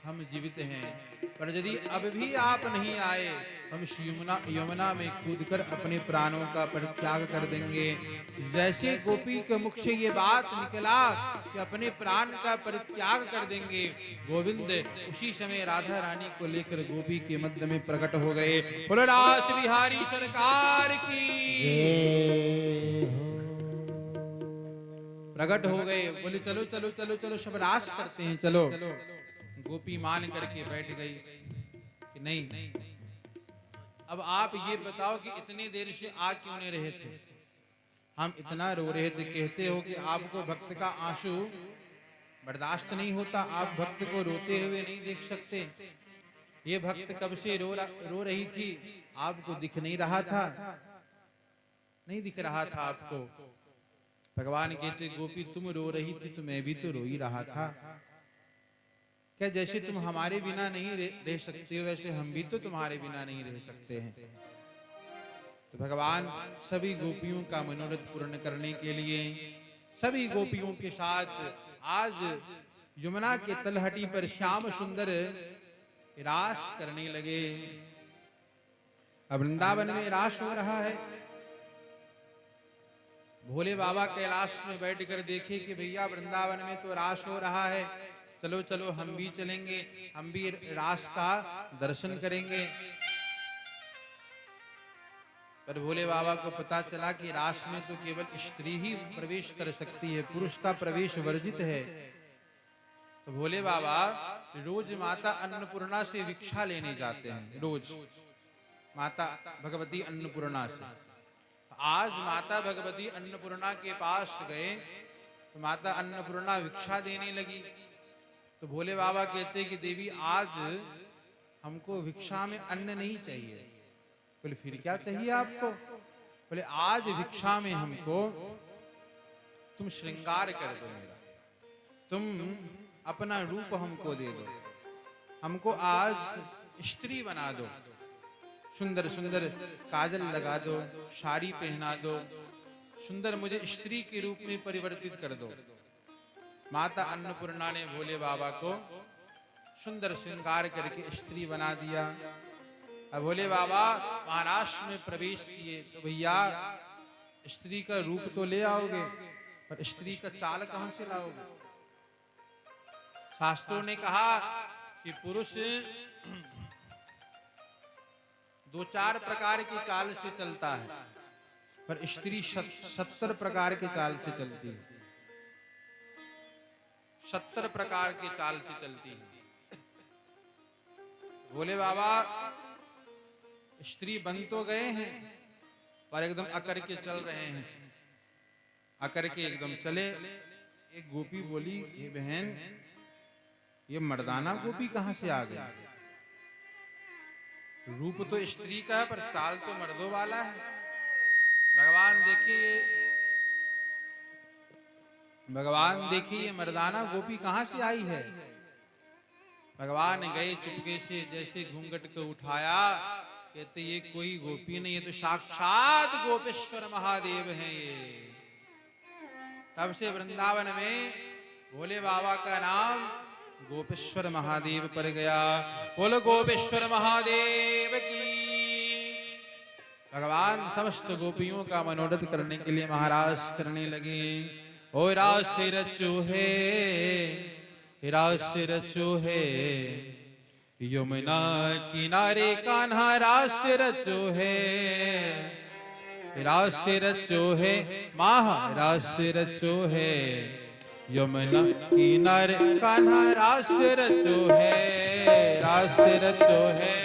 हम जीवित हैं। पर यदि अब भी आप नहीं आए, हम इस यमुना में कूदकर अपने प्राणों का परित्याग कर देंगे। जैसे गोपी के मुख से ये बात निकला कि अपने प्राण का परित्याग कर देंगे, गोविंद उसी समय राधा रानी को लेकर गोपी के मध्य में प्रकट हो गए। बोलो रास बिहारी सरकार की। प्रकट हो गए, बोले चलो चलो चलो चलो सब रास करते हैं, चलो। गोपी मान करके बैठ गई कि नहीं, अब आप ये बताओ कि इतनी देर से आ क्यों नहीं रहे थे? हम इतना रो रहे थे। कहते हो कि आपको भक्त का आंसू बर्दाश्त नहीं होता, आप भक्त को रोते हुए नहीं देख सकते। ये भक्त कब से रो रही थी, आपको दिख नहीं रहा था? नहीं दिख रहा था आपको? भगवान कहते गोपी तुम रो रही थी तो मैं भी तो रो ही रहा था। क्या जैसे तुम हमारे बिना नहीं रह सकते हो, वैसे हम भी तो तुम्हारे बिना नहीं रह सकते हैं। तो भगवान सभी गोपियों का मनोरथ पूर्ण करने के लिए सभी गोपियों के साथ आज यमुना के तलहटी पर श्याम सुंदर रास करने लगे। अब वृंदावन में रास हो रहा है। भोले बाबा कैलाश में बैठकर देखे कि भैया वृंदावन में तो रास हो रहा है, चलो चलो हम भी चलेंगे, हम भी रास का दर्शन करेंगे। पर भोले बाबा को पता चला कि रास में तो केवल स्त्री ही प्रवेश कर सकती है, पुरुष का प्रवेश वर्जित है। तो भोले बाबा रोज माता अन्नपूर्णा से भिक्षा लेने जाते हैं, रोज माता भगवती अन्नपूर्णा से। आज माता भगवती अन्नपूर्णा के पास गए तो माता अन्नपूर्णा भिक्षा देने लगी। तो भोले बाबा कहते कि देवी आज हमको भिक्षा में अन्न नहीं चाहिए। बोले फिर क्या चाहिए आपको? बोले आज भिक्षा में हमको तुम श्रृंगार कर दो मेरा, तुम अपना रूप हमको दे दो, हमको आज स्त्री बना दो, सुंदर सुंदर काजल लगा दो, साड़ी पहना दो, सुंदर मुझे स्त्री के रूप में परिवर्तित कर दो। माता अन्नपूर्णा ने भोले बाबा को सुंदर श्रृंगार करके स्त्री बना दिया। अब भोले बाबा महाराष्ट्र में प्रवेश किए तो भैया स्त्री का रूप तो ले आओगे, पर स्त्री का चाल कहां से लाओगे? शास्त्रों ने कहा कि पुरुष दो चार प्रकार की चाल से चलता है, पर स्त्री 70 प्रकार की चाल से चलती है, 70 प्रकार की चाल से चलती है। भोले बाबा स्त्री बन तो गए हैं पर एकदम अकर के चल रहे हैं, अकर के एकदम चले। एक गोपी बोली, ये बहन ये मर्दाना गोपी कहां से आ गई? रूप तो स्त्री का है पर चाल तो मर्दों वाला है। भगवान देखिए ये मर्दाना गोपी कहां से आई है? भगवान गए चुपके से, जैसे घूंघट को उठाया, कहते ये कोई गोपी नहीं, ये तो साक्षात गोपेश्वर महादेव हैं ये। तब से वृंदावन में भोले बाबा का नाम गोपेश्वर महादेव पड़ गया। बोलो गोपेश्वर महादेव की। भगवान समस्त गोपियों का मनोरथ करने के लिए महाराज करने लगे। ओ रास रचो है, रास रचो है, यमुना किनारे कान्हा रास रचो है, रास रचो है, महारास रचो है, यमुना किनारे कान्हा रास रचो है, रास रचो है।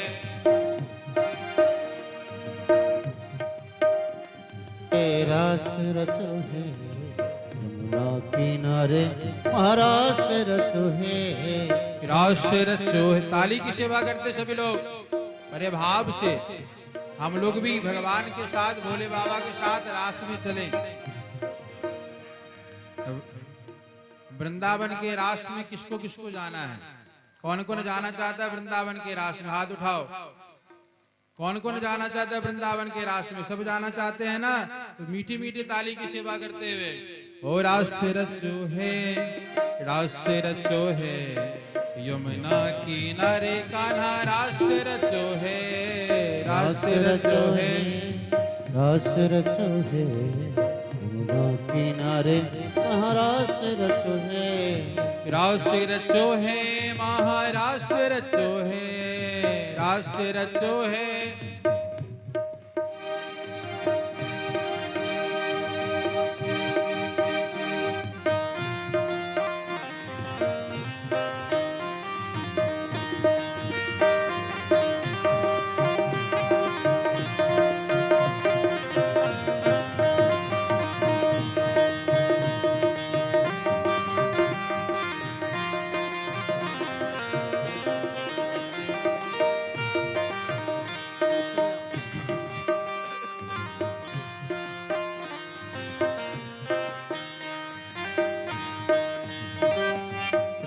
रास रचो है, यमुना किनारे महारास रचो है, रास रचो है। ताली की सेवा करते सभी लोग बड़े भाव से। हम लोग भी भगवान के साथ, भोले बाबा के साथ रास में चले। वृंदावन के रास में किसको किसको जाना है? कौन कौन जाना चाहता है वृंदावन के रास में? हाथ उठाओ। कौन कौन जाना चाहता है वृंदावन के रास में? सब जाना चाहते हैं ना? तो मीठी मीठी ताली की सेवा करते हुए, ओ रास से रचो है, रास से रचो है, यमुना किनारे कान्हा रास से रचो है, रास से रचो है, रास रचो है, यमुना किनारे कहाँ रास रचो है, रास से रचो है, महारास से रचो है, रास से रचो है।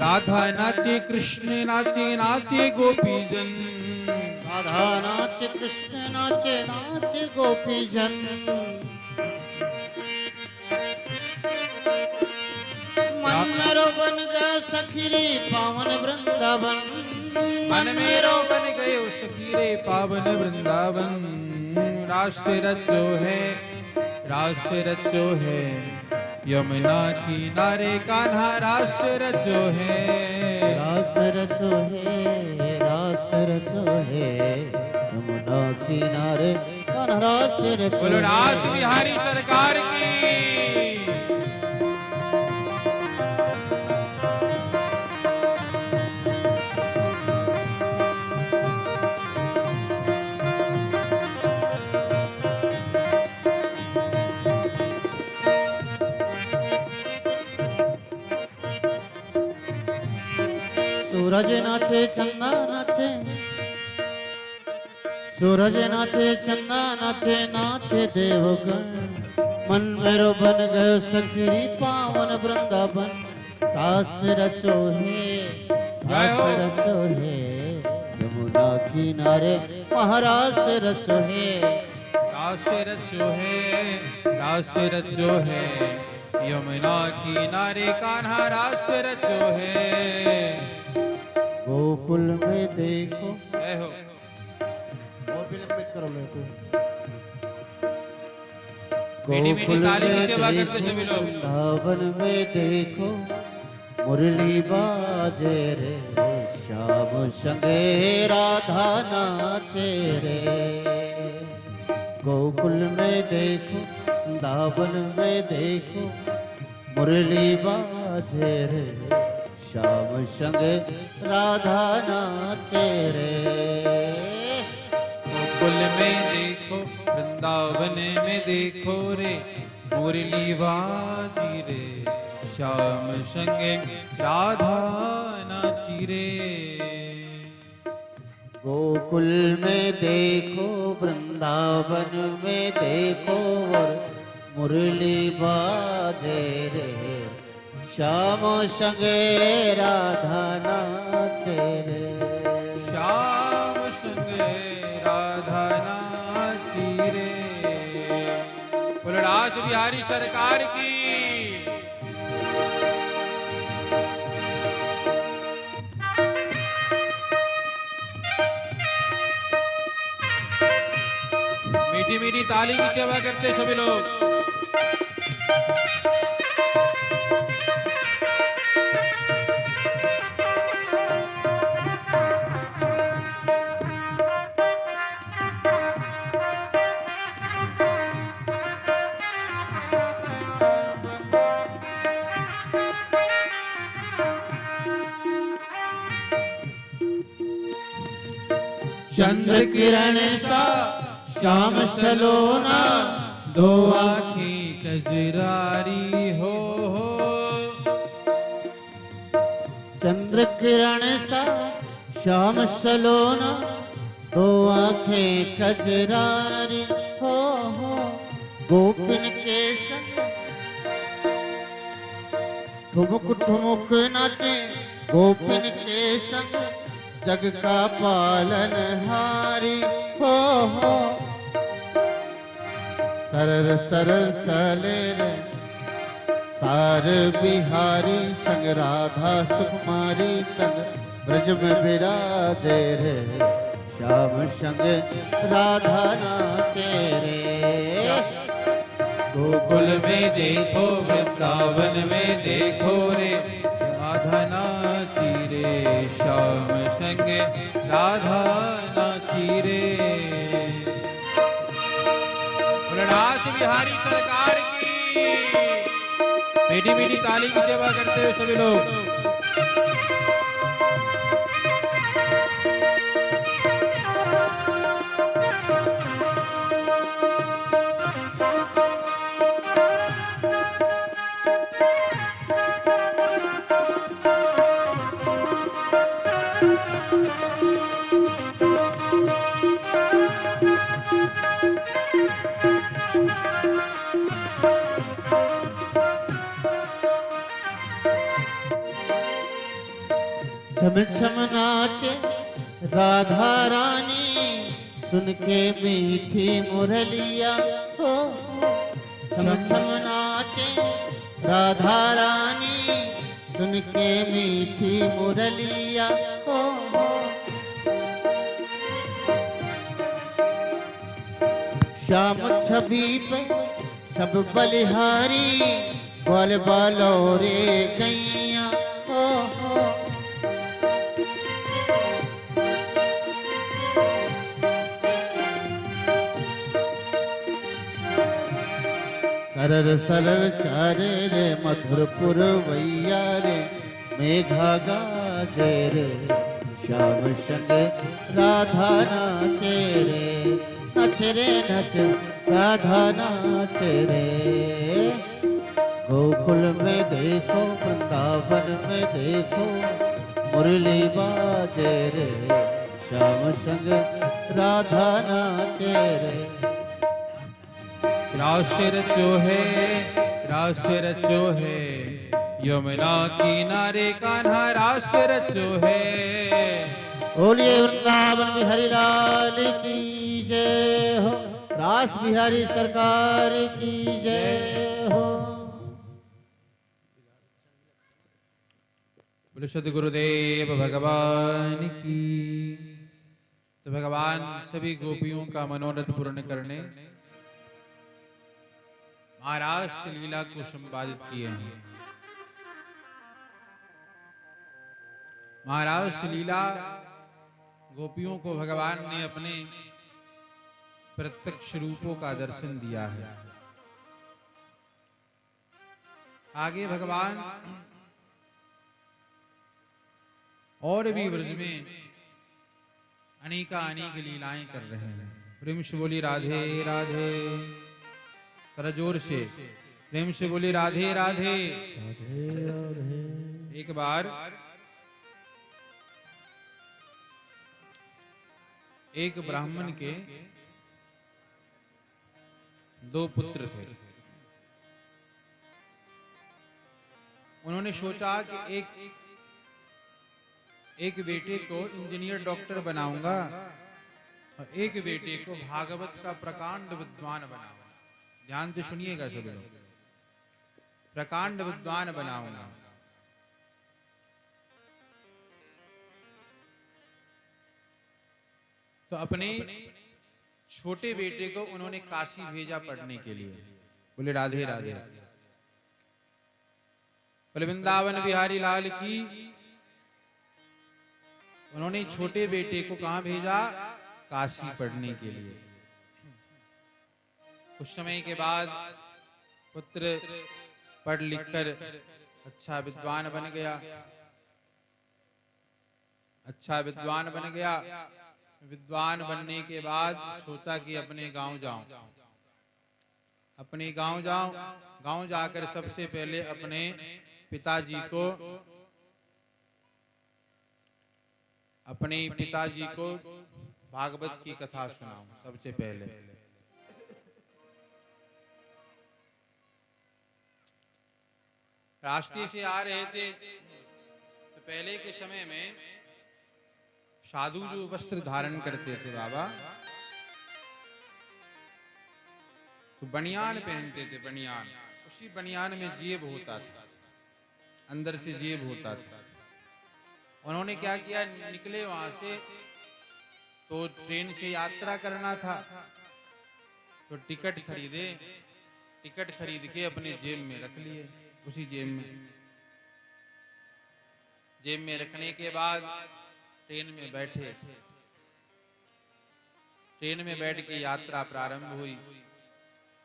राधा नाचे कृष्ण नाचे, नाचे गोपी जन, राधा नाचे कृष्ण नाचे, नाचे गोपी जन, मन मेरो बन गए सखीरे पावन वृंदावन, मन मेरो बन गए सखीरे पावन वृंदावन। रास से रचो है, रास से रचो है, यमुना किनारे कान्हा रास से रचो है, रास रचो है, रास रचो है, यमुना किनारे कान्हा रास रचो। बोलो रास बिहारी सरकार की। सूरज नाचे चंदा नाचे, सूरज नाचे चंदा नाचे, नाचे देवगण, मन मेरो बन गयो सखीरी पावन वृंदावन। रास रचो है, रास रचो है, यमुना किनारे महारास रचो है, रास से रचो है, रास से रचो है, यमुना किनारे कान्हा रास से रचो है। गोकुल में देखो, जय हो। और विलंबित करो मेरे को। मीठी मीठी ताली की सेवा करते सभी लोग। वृंदावन में देखो मुरली बाजे रे, श्याम संगे राधा नाचे रे। गोकुल में देखो, वृंदावन में देखो मुरली बाजे रे, श्याम संगे राधा नाचे रे। गोकुल में देखो, वृंदावन में देखो रे, मुरली बाजी रे, श्याम संगे राधा नाची रे। गोकुल में देखो, वृंदावन में देखो, और मुरली बाजे रे, श्याम संगे राधा नाचे रे। श्याम संगे राधा नाची रे। बोलो रास बिहारी सरकार की। मीठी मीठी ताली की सेवा करते सभी लोग। चंद्र किरण सा श्याम सलोना, दो आँखें कजरारी हो। चंद्र किरण सा श्याम सलोना, दो आँखें कजरारी हो। गोपिन के संग ठुमुक ठुमुक नाचे गोपिन के संग, जग का पालन हारी हो। सरल सरल चले रे सार बिहारी, संग राधा सुकुमारी संग ब्रज में विराजे रे। श्याम संग राधा नाचे रे। गोकुल में देखो वृंदावन में देखो रे, राधा नाची रे, श्याम संग राधा नाची रे। नाथ बिहारी सरकार की मीठी मीठी ताली की सेवा करते हुए सभी लोग। छम छम नाचे राधा रानी, सुन के मीठी मुरलिया हो। छम छम नाचे राधा रानी, सुन के मीठी मुरलिया हो। श्याम छवि पे सब बलिहारी, ग्वाल बालो रे गैया हो। सरल सरल चारे रे मधुरपुर वैया रे, मेघा गाजे रे। श्याम संग राधा नाचे रे, नच रे नच राधा नाचे रे। गोकुल में देखो वृंदावन में देखो, मुरली बाजे रे। श्याम संग राधा नाचे रे। रास रचो है यमुना किनारे कान्हा रास रचो है। बोलिए वृंदावन बिहारी लाल की जय हो, रास बिहारी सरकार की जय हो। बोले सद् गुरुदेव भगवान की। तो भगवान सभी गोपियों का मनोरथ पूर्ण करने महाराज लीला को संपादित किए हैं। महाराज लीला गोपियों को भगवान ने अपने प्रत्यक्ष रूपों का दर्शन दिया है। आगे भगवान और भी ब्रज में अनेक लीलाएं कर रहे हैं। प्रेम से बोली राधे राधे, जरा जोर से प्रेम से बोली राधे राधे। एक बार एक ब्राह्मण के दो पुत्र थे। उन्होंने सोचा कि एक बेटे को इंजीनियर डॉक्टर बनाऊंगा और एक बेटे को भागवत का प्रकांड विद्वान बनाऊंगा। ध्यान से सुनिएगा सभी लोग, प्रकांड विद्वान बनाऊंगा। तो अपने छोटे बेटे को उन्होंने काशी भेजा पढ़ने के लिए। बोले राधे राधे। बोले वृंदावन बिहारी लाल की। उन्होंने छोटे बेटे को कहां भेजा? काशी पढ़ने के लिए। कुछ समय के बाद पुत्र पढ़ लिखकर अच्छा विद्वान बन गया। अच्छा विद्वान बन गया। विद्वान बनने के बाद सोचा कि अपने गांव जाऊं। अपने गांव जाऊं। गांव जाकर सबसे पहले अपने पिताजी को भागवत की कथा सुनाऊं सबसे पहले। रास्ते से आ रहे थे तो पहले के समय में साधु जो वस्त्र धारण करते थे बाबा, तो बनियान पहनते थे, बनियान। उसी बनियान में जेब होता था, अंदर से जेब होता था। उन्होंने क्या किया, निकले वहां से, तो ट्रेन से यात्रा करना था, तो टिकट खरीदे, टिकट खरीद के अपने जेब में रख लिए। उसी जेब में रखने के बाद ट्रेन में बैठे, ट्रेन में बैठ के यात्रा प्रारंभ हुई।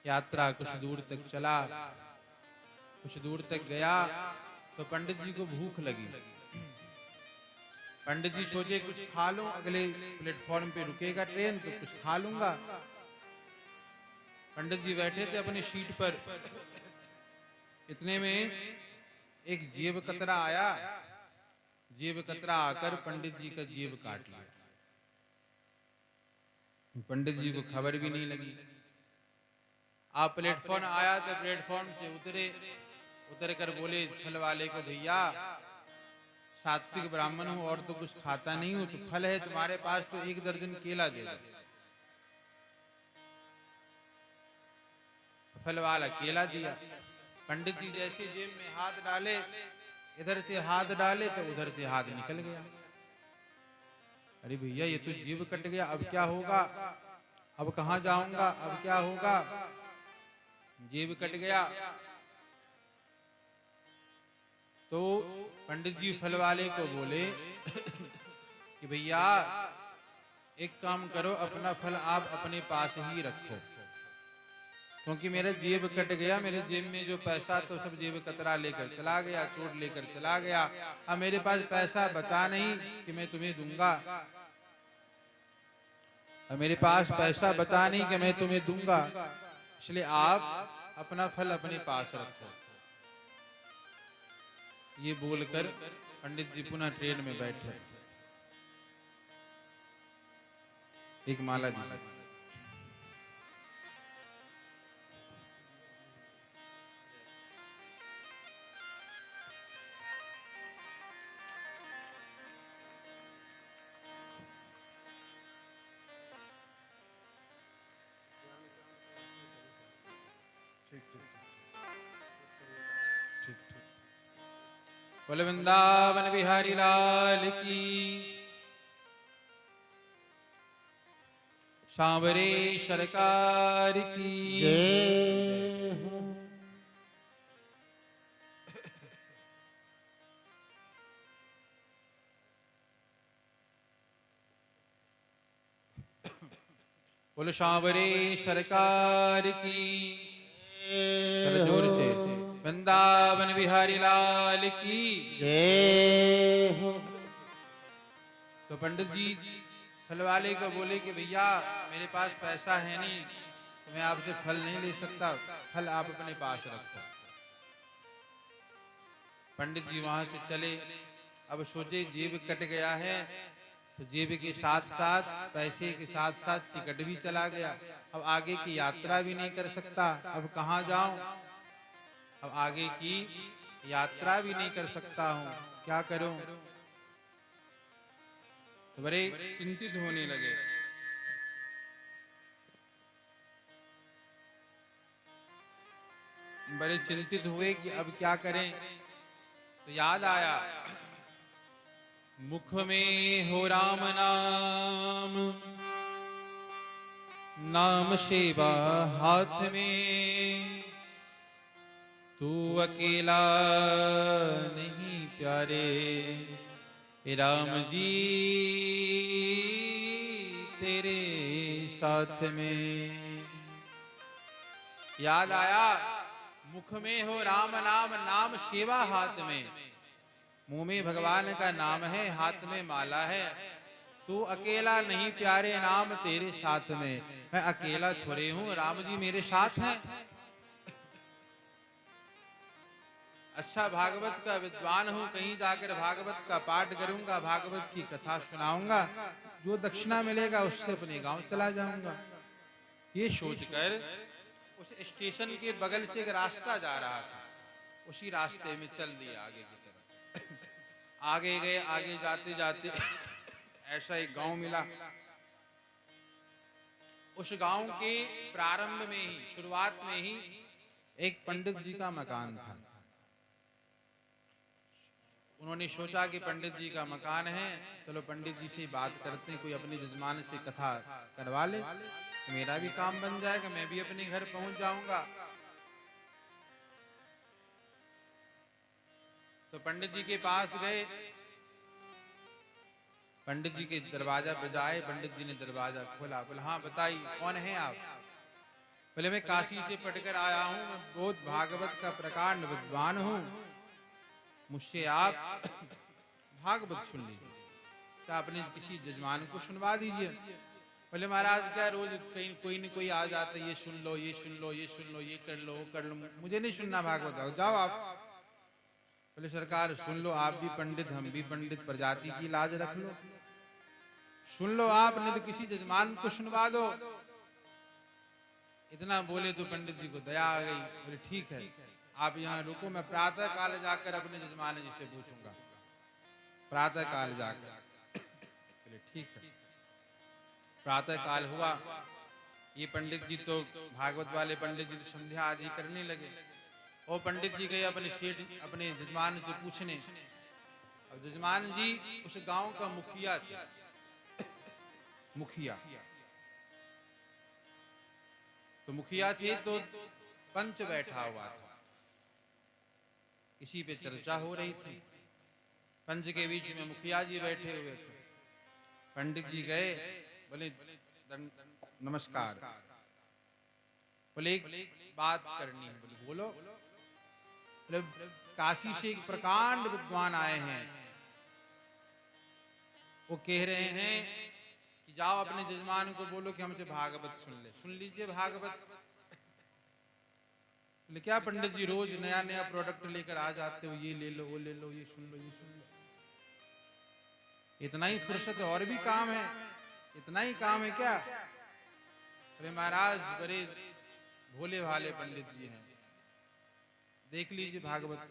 यात्रा कुछ दूर तक चला, कुछ दूर तक गया तो पंडित जी को भूख लगी। पंडित जी सोचे कुछ खा लो, अगले प्लेटफॉर्म पे रुकेगा ट्रेन तो कुछ खा लूंगा। पंडित जी बैठे थे अपनी सीट पर, इतने में एक जेब कतरा आया। जेब कतरा आकर पंडित जी का जेब काट लिया। पंडित जी को खबर भी नहीं लगी। आप प्लेटफॉर्म आया तो प्लेटफॉर्म से उतरे, उतर कर बोले फल वाले को, भैया सात्विक ब्राह्मण हूं और तो कुछ खाता नहीं हूं, तो फल है तुम्हारे पास तो 1 दर्जन केला दे दो। फल वाला केला दिया। पंडित जी जैसे जेब में हाथ डाले, इधर से हाथ डाले तो उधर से हाथ निकल गया। अरे भैया ये तो जेब कट गया, अब क्या होगा, अब कहां जाऊंगा, अब क्या होगा। जेब कट गया तो पंडित जी फल वाले को बोले कि भैया एक काम करो, अपना फल आप अपने पास ही रखो, क्योंकि मेरा जेब कट गया, मेरे जेब में जो पैसा तो सब जेब कतरा लेकर चला गया, चोट लेकर चला गया। अब मेरे पास पैसा बचा नहीं कि मैं तुम्हें दूंगा, अब मेरे पास पैसा बचा नहीं कि मैं तुम्हें दूंगा, इसलिए आप अपना फल अपने पास रखो। ये बोलकर पंडित जी पुनः ट्रेन में बैठे। एक माला दी। बोले वृंदावन बिहारी लाल की, सांवरे सरकार की जय हो। बोलो सांवरे सरकार की, चलो जोर से, वृंदावन बिहारी लाल की जय हो। तो पंडित जी फल वाले को बोले कि भैया मेरे पास पैसा है नहीं, तो मैं आपसे फल नहीं ले सकता, फल आप अपने पास रखो। पंडित जी वहां से चले। अब सोचे जेब कट गया है, तो जेब के साथ साथ पैसे के साथ साथ टिकट भी चला गया। अब आगे की यात्रा भी नहीं कर सकता, अब कहाँ जाऊं, अब आगे की यात्रा भी नहीं कर सकता हूं, क्या करूं। तो बड़े चिंतित होने लगे। बड़े चिंतित हुए कि अब क्या करें। तो याद आया, मुख में हो राम नाम, नाम सेवा हाथ में, तू अकेला नहीं प्यारे, राम जी तेरे साथ में। याद आया, मुख में हो राम नाम, नाम सेवा हाथ में, मुंह में भगवान का नाम है, हाथ में माला है। तू अकेला नहीं प्यारे, नाम तेरे साथ में। मैं अकेला थोड़े हूं, राम जी मेरे साथ हैं। अच्छा भागवत का विद्वान हूं, कहीं जाकर भागवत का पाठ करूंगा, भागवत की कथा सुनाऊंगा, जो दक्षिणा मिलेगा उससे अपने गांव चला जाऊंगा। ये सोचकर उस स्टेशन के बगल से एक रास्ता जा रहा था, उसी रास्ते में चल दिया आगे की तरफ। आगे गए, आगे जाते जाते ऐसा एक गांव मिला। उस गांव के प्रारंभ में ही, शुरुआत में ही एक पंडित जी का मकान था। उन्होंने सोचा कि पंडित जी का मकान है, चलो पंडित जी से बात करते हैं, कोई अपने जजमान से कथा करवा ले तो मेरा भी काम बन जाएगा, मैं भी अपने घर पहुंच जाऊंगा। तो पंडित जी के पास गए, पंडित जी के दरवाजा बजाए, पंडित जी ने दरवाजा खोला। बोला हाँ बताइए कौन है आप? बोले मैं काशी से पढ़कर आया हूं, मैं बहुत भागवत का प्रकांड विद्वान हूं, मुझसे आप भागवत सुन लीजिए, तो अपने किसी जजमान को सुनवा दीजिए। बोले महाराज क्या रोज कहीं कोई न कोई आ जाता है, ये सुन लो, ये सुन लो, ये सुन लो, ये कर लो, वो कर लो, मुझे नहीं सुनना भागवत, जाओ आप। बोले सरकार सुन लो, आप भी पंडित हम भी पंडित, प्रजाति की लाज रख लो, सुन लो आप, नहीं तो किसी जजमान को सुनवा दो। इतना बोले तो पंडित जी को दया आ गई। बोले ठीक है आप यहाँ रुको, मैं प्रातः काल जाकर अपने जजमान जी से पूछूंगा, प्रातः काल जाकर। बोले ठीक है। प्रातः काल हुआ, ये पंडित जी तो भागवत वाले पंडित जी तो संध्या आदि करने लगे। और पंडित जी गए अपने सेठ, अपने जजमान से पूछने। और जजमान जी उस गांव का मुखिया थे, मुखिया। तो मुखिया थे तो पंच बैठा हुआ था, इसी पे चर्चा हो रही थी। पंच के बीच में मुखिया जी बैठे हुए थे। पंडित जी गए, बोले नमस्कार, बोले एक बात करनी है। बोले बोलो। बोले काशी से एक प्रकांड विद्वान आए हैं, वो कह रहे हैं कि जाओ अपने जजमान को बोलो कि हमसे भागवत सुन ले। सुन लीजिए भागवत। बोले क्या पंडित जी रोज नया नया प्रोडक्ट लेकर आ जाते हो, ये ले लो, वो ले लो, ये सुन लो, ये सुन लो, इतना ही फुर्सत है, और भी काम है? इतना ही काम है क्या? अरे महाराज बड़े भोले भाले पंडित जी हैं, देख लीजिए भागवत।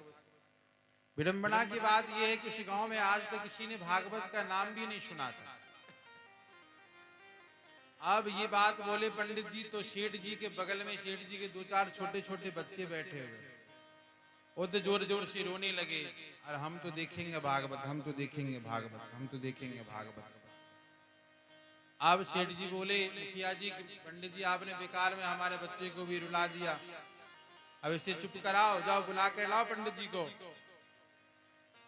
विडंबना की बात यह है कि उस गांव में आज तक किसी ने भागवत का नाम भी नहीं सुना था। अब ये बात बोले पंडित जी तो सेठ जी के बगल में, सेठ जी के दो चार छोटे छोटे बच्चे बैठे हुए, वो तो जोर जोर से रोने लगे, और हम तो देखेंगे भागवत, हम तो देखेंगे भागवत, हम तो देखेंगे भागवत। अब सेठ जी बोले मुखिया जी, पंडित जी आपने बेकार में हमारे बच्चे को भी रुला दिया, अब इसे चुप कराओ, जाओ बुला कर लाओ पंडित जी को।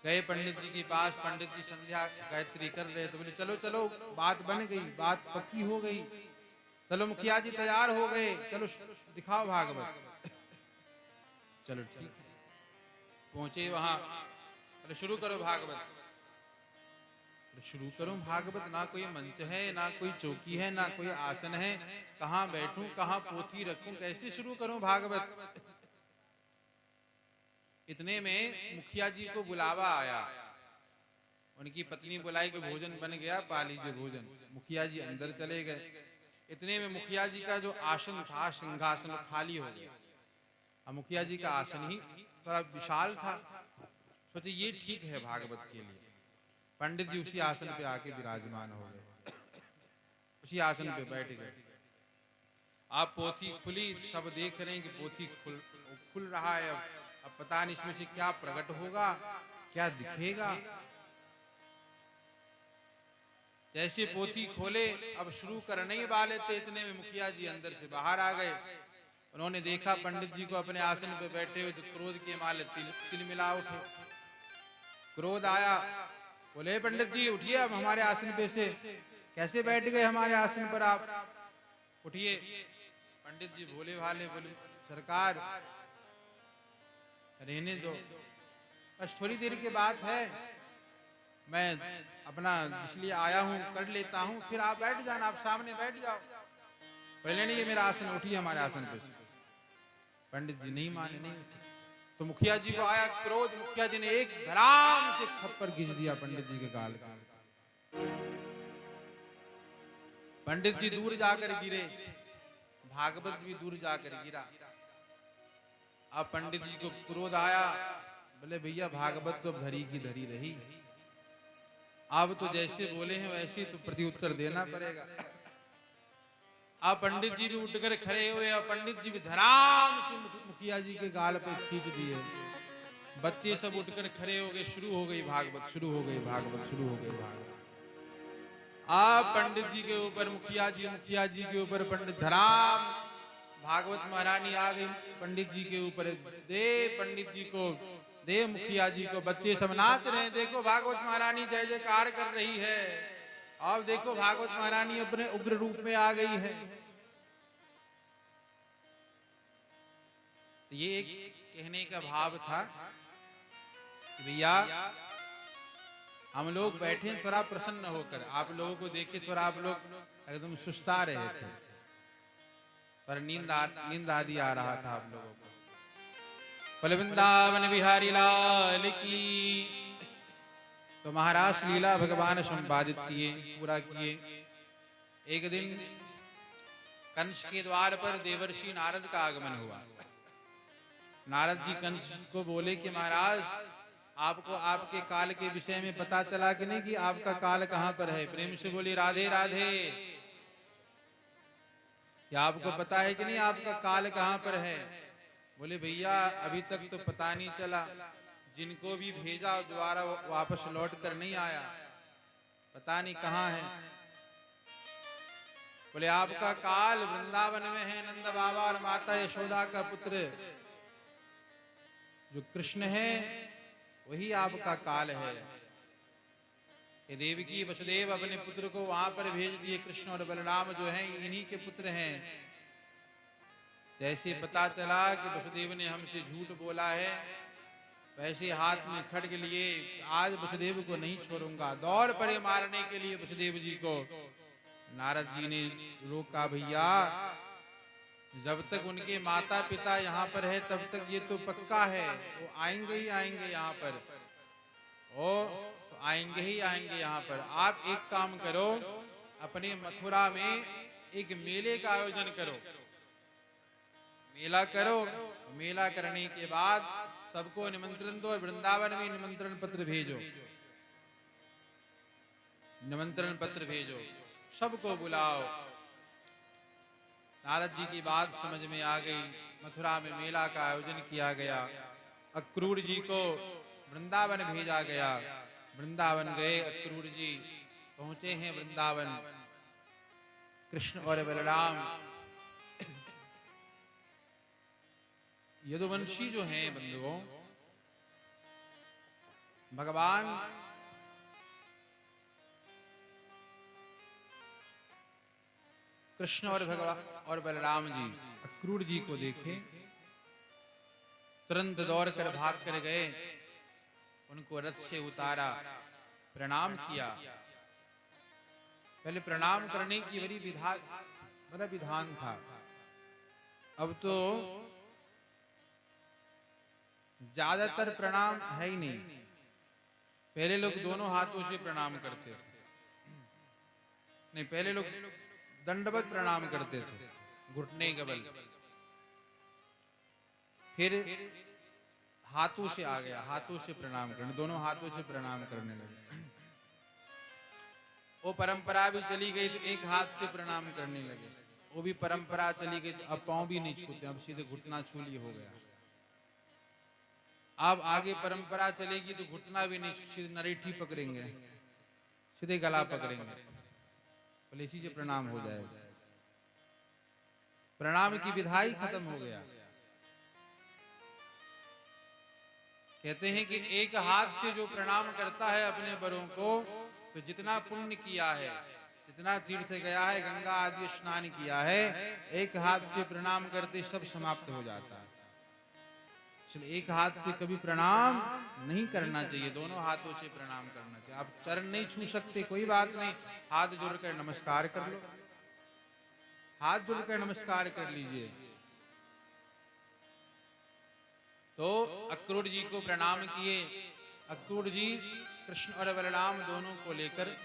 गए पंडित जी के पास, पंडित जी संध्या गायत्री कर रहे, तो बोले चलो चलो बात बन गई, बात पक्की हो गई, चलो मुखिया जी तैयार हो गए, चलो दिखाओ भागवत। चलो ठीक है। पहुंचे वहां, अरे शुरू करो भागवत। शुरू करो भागवत, ना कोई मंच है, ना कोई चौकी है, ना कोई आसन है, कहाँ बैठूं, कहाँ पोथी रखूं, कैसे शुरू करूं भागवत। इतने में मुखिया जी को बुलावा आया, उनकी पत्नी बुलाई कि भोजन बन गया, पा लीजिए भोजन। मुखिया जी अंदर चले गए। इतने में मुखिया जी का जो आसन था, सिंहासन, खाली हो गया। अब मुखिया जी का आसन ही थोड़ा विशाल था, सोचे ये ठीक है भागवत के लिए। पंडित जी उसी आसन पे आके विराजमान हो गए, उसी आसन पे बैठ गए। आप पोथी खुली, सब देख रहे हैं कि पोथी खुल रहा है। अब पता नहीं इसमें से क्या प्रकट होगा, क्या दिखेगा। जैसे पोथी खोले, अब शुरू करने ही वाले थे, इतने में मुखिया जी अंदर से बाहर आ गए। उन्होंने देखा पंडित जी को अपने आसन पे बैठे हुए, तो क्रोध के मारे तिल मिला उठे। क्रोध आया, बोले पंडित जी उठिए, अब हमारे आसन पे से कैसे बैठ गए हमारे आसन पर आप, उठिए। पंडित जी भोले भाले बोले सरकार रहने दो, बस थोड़ी देर की बात है, मैं अपना जिसलिए आया हूं कर लेता हूं, फिर आप बैठ जाना, आप सामने बैठ जाओ। पहले नहीं, ये मेरा आसन, उठिए हमारे आसन पे से। पंडित जी नहीं माने, नहीं उठे। तो मुखिया जी को आया क्रोध, मुखिया जी ने एक धड़ाम से थप्पड़ घिंच दिया पंडित जी के गाल का। पंडित जी दूर जाकर गिरे, भागवत भी दूर जाकर गिरा। अब पंडित जी को क्रोध आया, बोले भैया भागवत तो धरी की धरी रही, अब तो जैसे बोले हैं वैसे तो प्रत्युत्तर देना पड़ेगा। अब पंडित जी भी उठकर खड़े हुए और पंडित जी भी धराम से मुखिया जी के गाल पे खींच दिए। बच्चे सब उठकर खड़े हो गए, शुरू हो गई भागवत, शुरू हो गई भागवत, शुरू हो गई भागवत। आप पंडित जी के ऊपर मुखिया जी के ऊपर पंडित धराम, भागवत महारानी आ गई पंडित जी के ऊपर, दे पंडित जी को, दे मुखिया जी को। बच्चे सब नाच रहे हैं, देखो भागवत महारानी जय जयकार कर रही है। अब देखो भागवत महारानी अपने उग्र रूप में आ गई है। तो ये एक कहने का भाव था कि भैया हम लोग बैठे थोड़ा प्रसन्न होकर, आप लोगों को देखे थोड़ा आप लोग एकदम सुस्ता रहे थे, पर नींद आदि आ रहा था आप लोगों को। बोले वृंदावन बिहारी लाल की। तो महाराज लीला भगवान संपादित किए, पूरा किए। एक दिन कंस के द्वार पर देवर्षि नारद का आगमन हुआ। नारद जी कंस को बोले कि महाराज आपको आपके काल के विषय में पता चला कि नहीं, कि आपका काल कहां पर है? प्रेम से बोली राधे राधे। क्या आपको पता है कि नहीं आपका काल कहां पर है? बोले भैया अभी तक तो पता नहीं चला, जिनको भी भेजा दोबारा वापस लौट कर नहीं आया, पता नहीं कहां है। बोले आपका काल वृंदावन में है, नंद बाबा और माता यशोदा का पुत्र जो कृष्ण है वही आपका काल है। ये देवकी वसुदेव अपने पुत्र को वहां पर भेज दिए, कृष्ण और बलराम जो हैं इन्हीं के पुत्र हैं। जैसे पता चला कि वसुदेव ने हमसे झूठ बोला है, वैसे हाथ में खड्ग लिए आज वसुदेव को नहीं छोड़ूंगा, दौड़ पड़े मारने के लिए वसुदेव जी को। नारद जी ने रोका, भैया जब तक उनके माता पिता यहाँ पर है तब तक ये तो पक्का है, वो आएंगे ही आएंगे यहाँ पर, ओ तो आएंगे ही आएंगे यहाँ पर। आप एक काम करो, अपने मथुरा में एक मेले का आयोजन करो, मेला करो, मेला करने के बाद सबको निमंत्रण दो, वृंदावन में निमंत्रण पत्र भेजो, निमंत्रण पत्र भेजो, सबको बुलाओ। नारद जी की बात समझ में आ गई, मथुरा में मेला का आयोजन किया गया। अक्रूर जी को वृंदावन भेजा गया, वृंदावन गए अक्रूर जी, पहुंचे हैं वृंदावन। कृष्ण और बलराम यदुवंशी जो हैं बंधुओं, भगवान कृष्ण और बलराम जी अक्रूर जी को देखे, तुरंत दौड़ कर भाग कर गए, उनको रथ से उतारा, प्रणाम किया। पहले प्रणाम करने की बड़ा विधान था, अब तो ज्यादातर प्रणाम है ही नहीं। पहले लोग दोनों हाथों से प्रणाम करते थे, नहीं पहले लोग दंडवत प्रणाम करते थे, घुटने के बल। फिर हाथों से आ गया, हाथों से प्रणाम करने, दोनों हाथों से प्रणाम करने लगे। वो परंपरा भी चली गई तो एक हाथ से प्रणाम करने लगे, वो भी परंपरा चली गई तो अब पांव भी नहीं छूते, अब सीधे घुटना छू लिए हो गया। अब आगे परंपरा चलेगी तो घुटना भी नहीं, सीधे नरेठी पकड़ेंगे, सीधे गला पकड़ेंगे, बोले इसी से प्रणाम हो जाएगा। प्रणाम की विधाई खत्म हो गया। कहते हैं कि एक हाथ से जो प्रणाम करता है अपने बड़ों को, तो जितना पुण्य किया है, जितना तीर्थ गया है, गंगा आदि स्नान किया है, एक हाथ से प्रणाम करते सब समाप्त हो जाता है। इसलिए एक हाथ से कभी प्रणाम नहीं करना चाहिए, दोनों हाथों से प्रणाम करना चाहिए। आप चरण नहीं छू सकते, कोई बात नहीं, हाथ जोड़कर नमस्कार कर लो, हाथ जोड़कर नमस्कार कर लीजिए। तो अक्रूर जी को प्रणाम किए। अक्रूर जी कृष्ण और बलराम दोनों को लेकर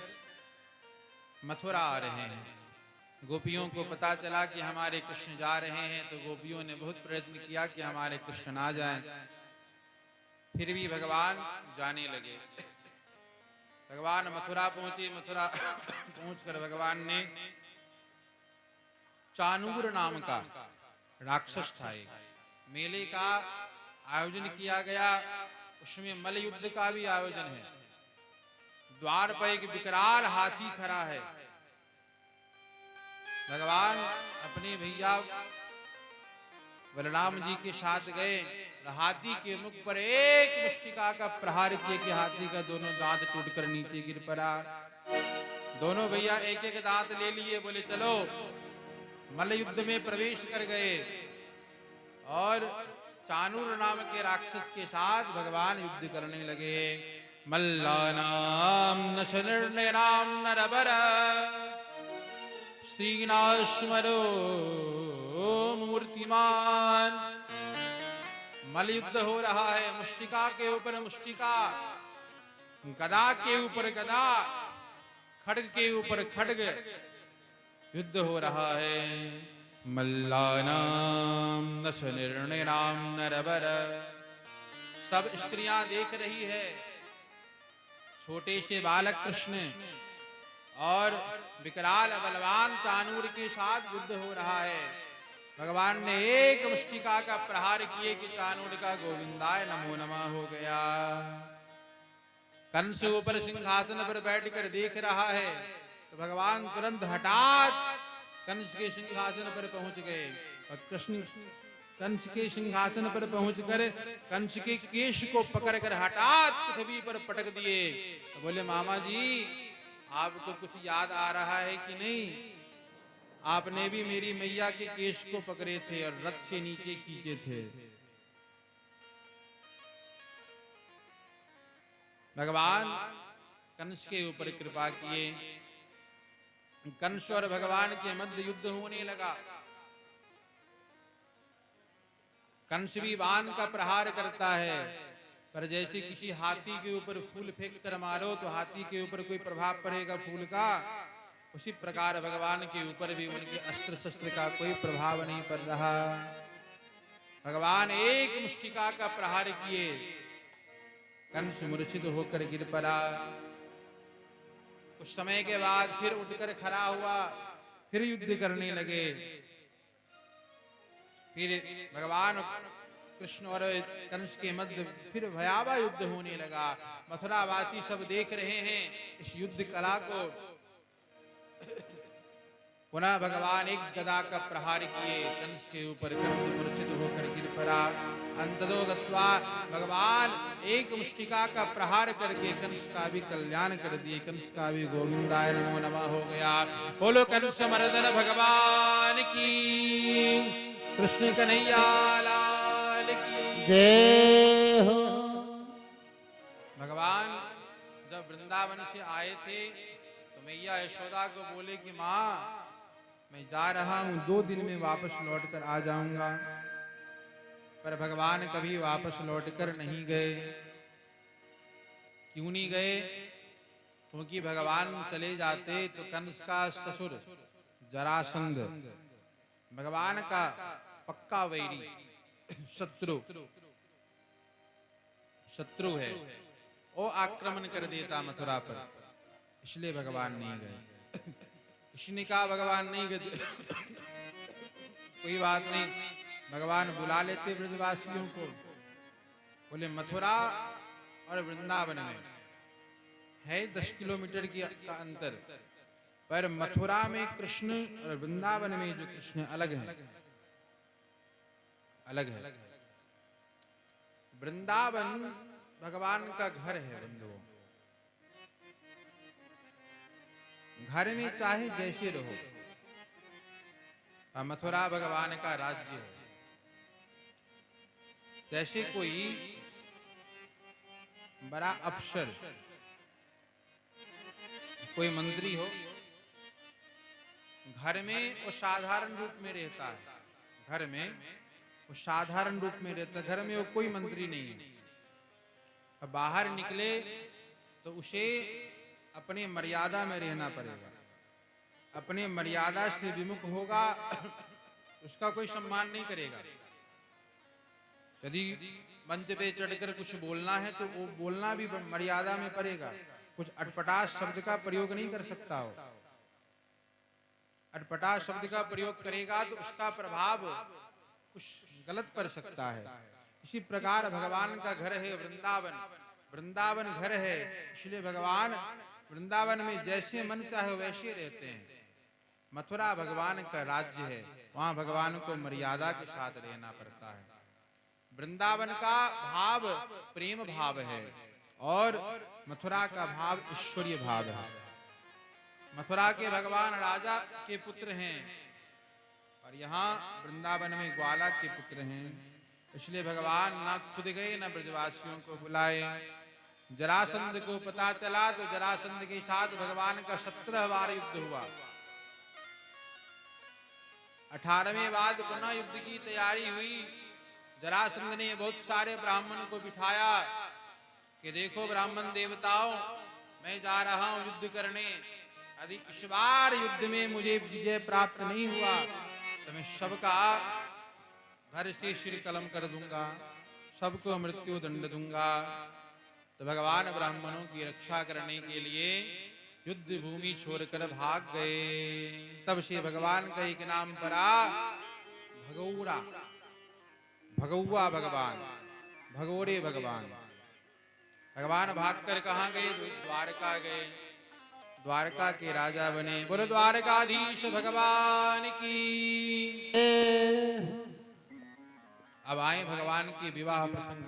मथुरा आ रहे हैं। गोपियों को पता चला कि हमारे कृष्ण जा रहे हैं, तो गोपियों ने बहुत प्रयत्न किया कि हमारे कृष्ण ना जाएं। फिर भी भगवान जाने लगे। भगवान मथुरा पहुंचे। मथुरा पहुंचकर भगवान ने चानूर नाम का राक्षस था, एक मेले का आयोजन किया गया। उसमें मल्ल युद्ध का भी आयोजन है। द्वार पर एक विकराल हाथी खड़ा है। भगवान अपने भैया बलराम जी के साथ गए। हाथी के मुख पर एक मुष्टिका का प्रहार किए कि हाथी का दोनों दांत टूटकर नीचे गिर पड़ा। दोनों भैया एक एक दांत ले लिए, बोले चलो। मल्ल युद्ध में प्रवेश कर गए और चानूर नाम के राक्षस के साथ भगवान युद्ध करने लगे। मल्लानाम नशनिर्णयनाम नरबर स्त्रीनाश्मरो मूर्तिमान। मल्ल युद्ध हो रहा है। मुष्टिका के ऊपर मुष्टिका, गदा के ऊपर गदा, खड्ग के ऊपर खड्ग युद्ध हो रहा है। मल्लानाम नशनिर्णयनाम नरबर। सब स्त्रियां देख रही है। छोटे से बालक कृष्ण और विकराल बलवान चानूर के साथ युद्ध हो रहा है। भगवान ने एक मुष्टिका का प्रहार किए कि चानूर का गोविंदाय नमो नमः हो गया। कंस ऊपर सिंहासन पर बैठकर देख रहा है, तो भगवान तुरंत हठात कंस के सिंहासन पर पहुंच गए और कृष्ण कंस के सिंहासन पर पहुंचकर कंस के केश को पकड़कर हठात पृथ्वी पर पटक दिए। तो बोले मामा जी, आपको कुछ याद आ रहा है कि नहीं? आपने भी मेरी मैया के केश को पकड़े थे और रथ से नीचे खींचे थे। भगवान कंस के ऊपर कृपा किए। कंस और भगवान के मध्य युद्ध होने लगा। कंस भी बाण का प्रहार करता है, पर जैसे किसी हाथी के ऊपर फूल फेंक कर मारो तो हाथी के ऊपर कोई प्रभाव पड़ेगा फूल का, उसी प्रकार भगवान के ऊपर भी उनके अस्त्र शस्त्र का कोई प्रभाव नहीं पड़ रहा। भगवान एक मुष्टिका का प्रहार किए, कंस मूर्छित होकर गिर पड़ा। कुछ समय के बाद फिर उठकर खड़ा हुआ, फिर युद्ध करने लगे। फिर भगवान कृष्ण और कंस के मध्य फिर भयावह युद्ध होने लगा। मथुरावासी सब देख रहे हैं इस युद्ध कला को। पुनः भगवान एक गदा का प्रहार किए कंस के ऊपर। कंस मूर्छित होकर गिर पड़ा। अंततो गत्वा भगवान एक मुष्टिका का प्रहार करके कंस का भी कल्याण कर दिए। कंस का भी गोविंदाय नमो नमः हो गया। बोलो कंस मर्दन भगवान की, कृष्ण कन्हैया लाल की जय हो। भगवान जब वृंदावन से आए थे तो मैया यशोदा को बोले कि माँ, मैं जा रहा हूं, 2 दिन में वापस लौटकर आ जाऊंगा। पर भगवान कभी वापस लौटकर नहीं गए। क्यों नहीं गए? क्योंकि भगवान चले जाते तो कंस का ससुर जरासंध भगवान का पक्का वैरी शत्रु है, वो आक्रमण कर देता मथुरा पर। इसलिए भगवान नहीं गए। इसने कहा भगवान नहीं गए कोई बात नहीं, भगवान बुला लेते ब्रजवासियों को। बोले मथुरा और वृंदावन में है 10 किलोमीटर का अंतर, पर मथुरा में कृष्ण और वृंदावन में जो कृष्ण अलग है, अलग है। वृंदावन भगवान का घर है बंधुओं। घर में चाहे जैसे रहो, मथुरा भगवान का राज्य है। जैसे कोई बड़ा अफसर, कोई मंत्री हो, घर में वो साधारण रूप में रहता है। घर में वो साधारण रूप में रहता है, घर में वो कोई मंत्री नहीं है। अब बाहर निकले तो उसे अपनी मर्यादा में रहना पड़ेगा। अपने मर्यादा से विमुख होगा उसका कोई सम्मान नहीं करेगा। यदि मंच पे चढ़कर कुछ बोलना है तो वो बोलना भी मर्यादा में पड़ेगा। कुछ अटपटा शब्द का प्रयोग नहीं कर सकता हो। अटपटा शब्द का प्रयोग करेगा तो उसका प्रभाव कुछ गलत पड़ सकता है। इसी प्रकार भगवान का घर है वृंदावन, वृंदावन घर है, इसलिए भगवान वृंदावन में जैसे मन चाहे वैसे रहते हैं। मथुरा भगवान का राज्य है, वहां भगवान को मर्यादा के साथ रहना पड़ता है। वृंदावन का भाव प्रेम भाव है और मथुरा का भाव ईश्वरीय भाव है। मथुरा के भगवान राजा के पुत्र हैं और यहाँ वृंदावन में ग्वाला के पुत्र हैं, इसलिए भगवान ना खुद गए न ब्रजवासियों को बुलाए। जरासंध को पता चला तो जरासंध के साथ भगवान का 17 बार युद्ध हुआ। 18वें बाद पुनः युद्ध की तैयारी हुई। जरासंध ने बहुत सारे ब्राह्मणों को बिठाया कि देखो ब्राह्मण देवताओं, मैं जा रहा हूं युद्ध करने, यदि इस बार युद्ध में मुझे विजय प्राप्त नहीं हुआ तो मैं सबका घर से सिर कलम कर दूंगा, सबको मृत्यु दंड दूंगा। तो भगवान ब्राह्मणों की रक्षा करने के लिए युद्ध भूमि छोड़कर भाग गए। तब से भगवान का एक नाम पड़ा भगौरा, भगौआ भगवान, भगोरे भगवान। भगवान भागकर कहाँ गए? द्वारका गए, द्वारका के राजा बने। बोलो द्वारकाधीश भगवान की। अब आए भगवान के विवाह प्रसंग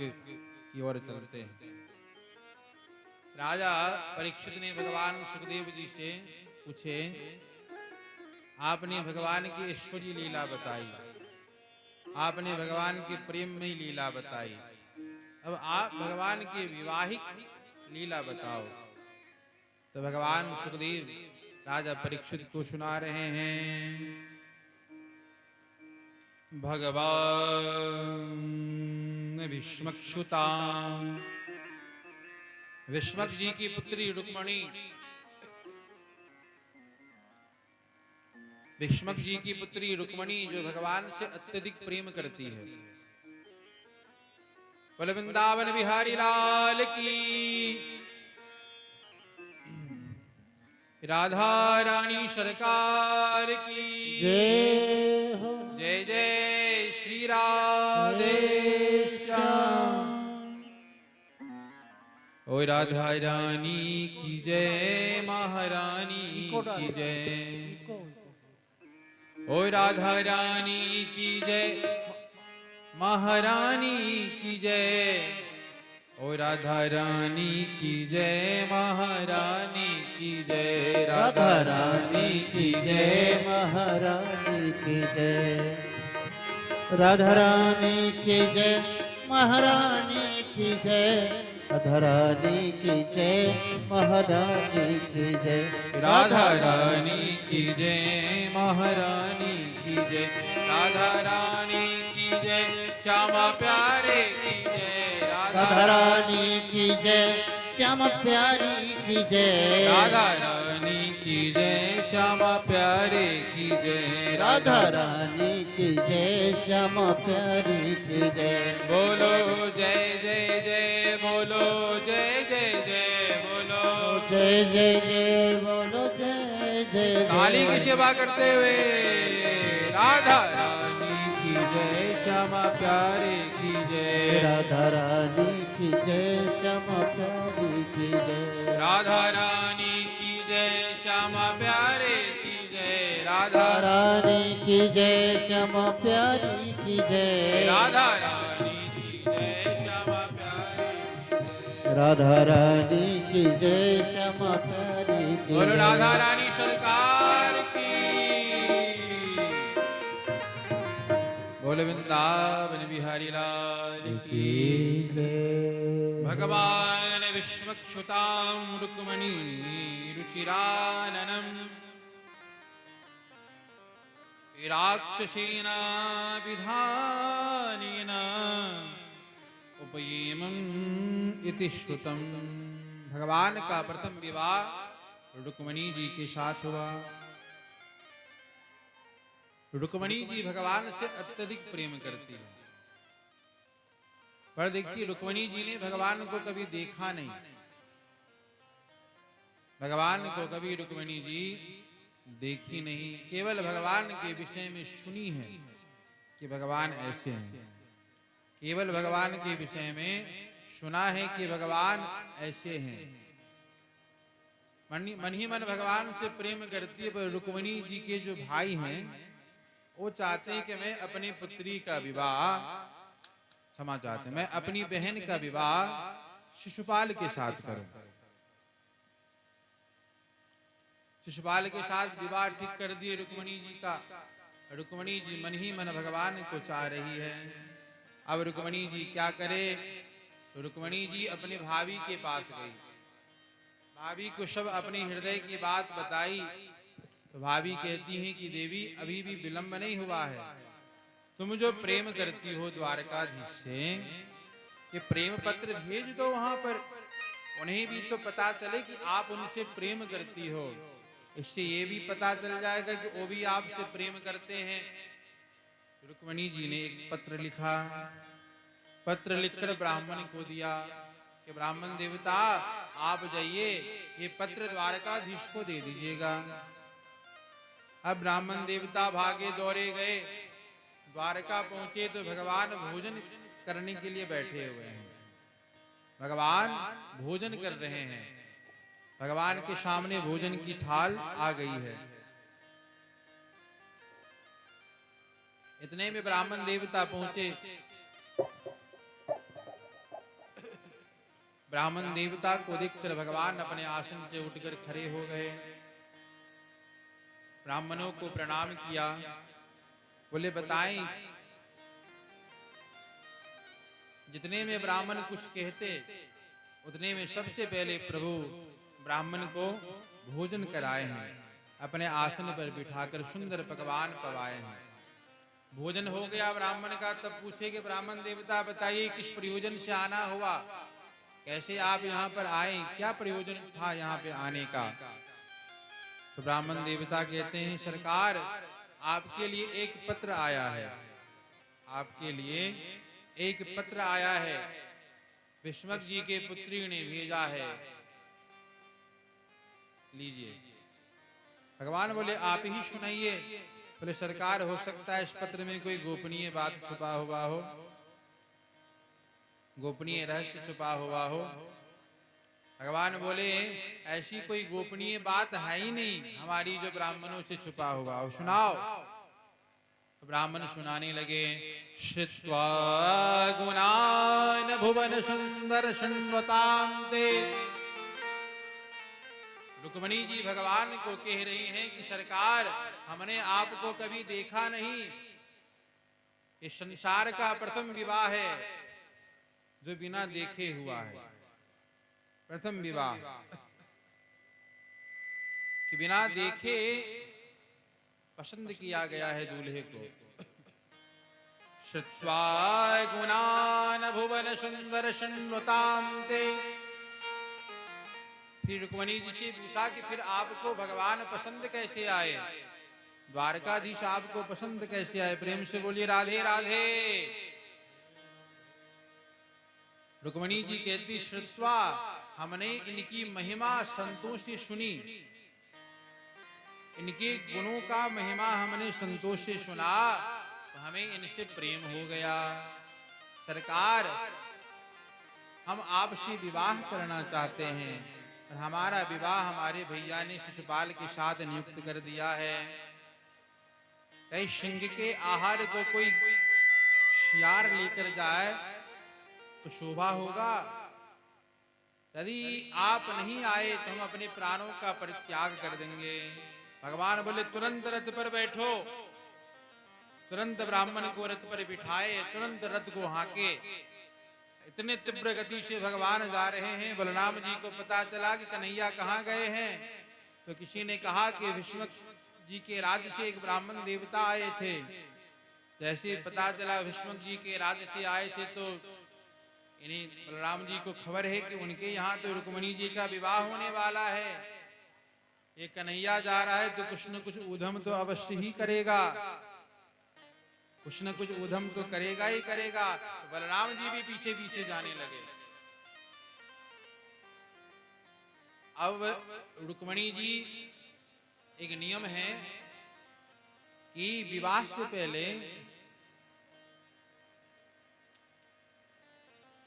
की ओर चलते हैं। राजा परीक्षित ने भगवान सुखदेव जी से पूछे, आपने भगवान की ऐश्वर्य लीला बताई, आपने भगवान के प्रेम में लीला बताई, अब आप भगवान की विवाहिक लीला बताओ। तो भगवान सुखदेव राजा परीक्षित को सुना रहे हैं। भगवान विष्मक्षुता, विष्मक जी की पुत्री रुक्मणी, विष्मक जी की पुत्री रुक्मणी जो भगवान से अत्यधिक प्रेम करती है। बोल वृंदावन बिहारी लाल की, राधा रानी सरकार की जय हो। जय जय श्री राधे श्याम। ओ राधा रानी की जय, महारानी की जय। ओ राधा रानी की जय, महारानी की जय। ओ राधा रानी की जय, महारानी की जय। राधा रानी की जय, महारानी की जय। राधा रानी की जय, महारानी की जय। राधा रानी की जय, महारानी की जय। राधा रानी की जय, महारानी की जय। राधा रानी की जय, श्यामा प्यारे की जय। राधा रानी की जय, श्यामा प्यारी की जय। राधा रानी की जय, श्यामा प्यारे की जय। राधा रानी की जय, श्यामा प्यारी की जय। बोलो जय जय जय, बोलो जय जय जय, बोलो जय जय जय, बोलो जय जय। काली की सेवा करते हुए राधा रानी की जय, श्यामा प्यारे की जय। राधा रानी की जय, श्यामा प्यारी की जय। राधा रानी की जय, श्यामा प्यारे की जय। राधा रानी की जय, श्यामा प्यारी की जय। राधा रानी की जय, श्यामा प्यारे। राधा रानी की जय, श्यामा प्यारी की बोलो जय। राधा रानी सरकार की। बोलो वृंदावन बिहारी लाल की जय। भगवान विश्वक्षुतां रुक्मणी रुचिराननम् राक्षसेन विधानेन उपयेमम् इति श्रुतम्। भगवान का प्रथम विवाह रुक्मणी जी के साथ हुआ। रुक्मणी जी भगवान से अत्यधिक प्रेम करती है। पर देखिए रुक्मणी जी ने भगवान को कभी देखा नहीं, भगवान को कभी रुक्मणी जी देखी नहीं, केवल भगवान के विषय में सुनी है कि भगवान ऐसे हैं, केवल भगवान के विषय में सुना है कि भगवान ऐसे हैं। मन ही मन भगवान से प्रेम करती है। पर रुक्मणी जी के जो भाई हैं वो चाहते हैं कि मैं अपनी पुत्री का विवाह, क्षमा चाहते हैं, मैं अपनी बहन का विवाह शिशुपाल के साथ करूं। शिशुपाल के साथ विवाह ठीक कर दिए रुक्मणी जी का। रुक्मणी जी मन ही मन भगवान को चाह रही है। अब रुक्मणी जी क्या करे? तो रुक्मणी जी अपने भाभी के पास गई, भाभी को सब अपने हृदय की बात बताई। तो भाभी कहती हैं कि देवी अभी भी विलंब नहीं हुआ है, तुम जो प्रेम करती हो द्वारकाधीश से, ये प्रेम पत्र भेज दो वहां पर, उन्हें भी तो पता चले कि आप उनसे प्रेम करती हो, इससे ये भी पता चल जाएगा कि वो भी आपसे प्रेम करते हैं। रुक्मणी जी ने एक पत्र लिखा, पत्र लिखकर ब्राह्मण को दिया कि ब्राह्मण देवता आप जाइए, ये पत्र द्वारकाधीश को दे दीजिएगा। अब ब्राह्मण देवता भागे दौड़े गए, द्वारका पहुंचे तो भगवान भोजन करने के लिए बैठे हुए हैं, भगवान भोजन कर रहे हैं, भगवान के सामने भोजन की थाल आ गई है। इतने में ब्राह्मण देवता पहुंचे, ब्राह्मण देवता को देखकर भगवान अपने आसन से उठकर खड़े हो गए, ब्राह्मणों को प्रणाम किया, बोले बताएं। जितने में ब्राह्मण कुछ कहते उतने में सबसे पहले प्रभु ब्राह्मण को भोजन कराए हैं, अपने आसन पर बिठाकर सुंदर पकवान पवाए हैं। भोजन हो गया ब्राह्मण का, तब पूछे कि ब्राह्मण देवता बताइए किस प्रयोजन से आना हुआ, कैसे आप यहाँ पर आए, क्या प्रयोजन था यहाँ पे आने का? तो ब्राह्मण देवता कहते हैं सरकार आपके लिए एक पत्र आया है, आपके लिए एक पत्र आया है, भीष्मक जी के पुत्री ने भेजा है, लीजिए। भगवान बोले आप ही सुनाइए। बोले सरकार हो सकता है इस पत्र में कोई गोपनीय बात छुपा हुआ हो, गोपनीय रहस्य छुपा हुआ हो। भगवान बोले ऐसी कोई गोपनीय बात है ही नहीं हमारी जो ब्राह्मणों से छुपा हुआ हो, सुनाओ। तो ब्राह्मण सुनाने लगे, श्रुत्वा गुणान भुवन सुंदर शृण्वतान्ते। रुक्मणी जी भगवान को कह रही हैं कि सरकार हमने आपको कभी देखा नहीं, ये संसार का प्रथम विवाह है जो बिना देखे हुआ है, प्रथम विवाह कि बिना देखे पसंद किया गया है दूल्हे को। श्रुत्वा गुणान भुवन सुंदर शृण्वतान्ते। फिर रुक्मणी जी से पूछा कि फिर आपको भगवान पसंद कैसे आए, द्वारकाधीश आपको पसंद कैसे आए? प्रेम से बोलिए राधे राधे। रुक्मणी जी कहती श्रुत्वा हमने इनकी महिमा संतोष से सुनी, इनके गुणों का महिमा हमने संतोष से सुना तो हमें इनसे प्रेम हो गया। सरकार हम आपसे विवाह करना चाहते हैं और हमारा विवाह हमारे भैया ने शिशुपाल के साथ नियुक्त कर दिया है। कहीं सिंह के आहार को कोई शियार लेकर जाए तो शोभा होगा, यदि आप नहीं आए तो हम अपने प्राणों का परित्याग कर देंगे। भगवान बोले तुरंत रथ पर बैठो। तुरंत ब्राह्मण को रथ पर बिठाए, तुरंत रथ को हाके। इतने तीव्र गति से भगवान जा रहे हैं, बलराम जी को पता चला कि कन्हैया कहाँ गए हैं। तो किसी ने कहा कि भीष्मक जी के राज्य से एक ब्राह्मण देवता आए थे। जैसे पता चला भीष्मक जी के राज्य से आए थे तो इन्हीं बलराम जी को खबर है कि उनके यहाँ तो रुक्मणी जी का विवाह होने वाला है। ये कन्हैया जा रहा है तो कुछ न कुछ उधम तो अवश्य ही करेगा। कुछ न कुछ उधम तो करेगा ही करेगा। तो बलराम जी भी पीछे पीछे जाने लगे। अब रुक्मणी जी, एक नियम है कि विवाह से पहले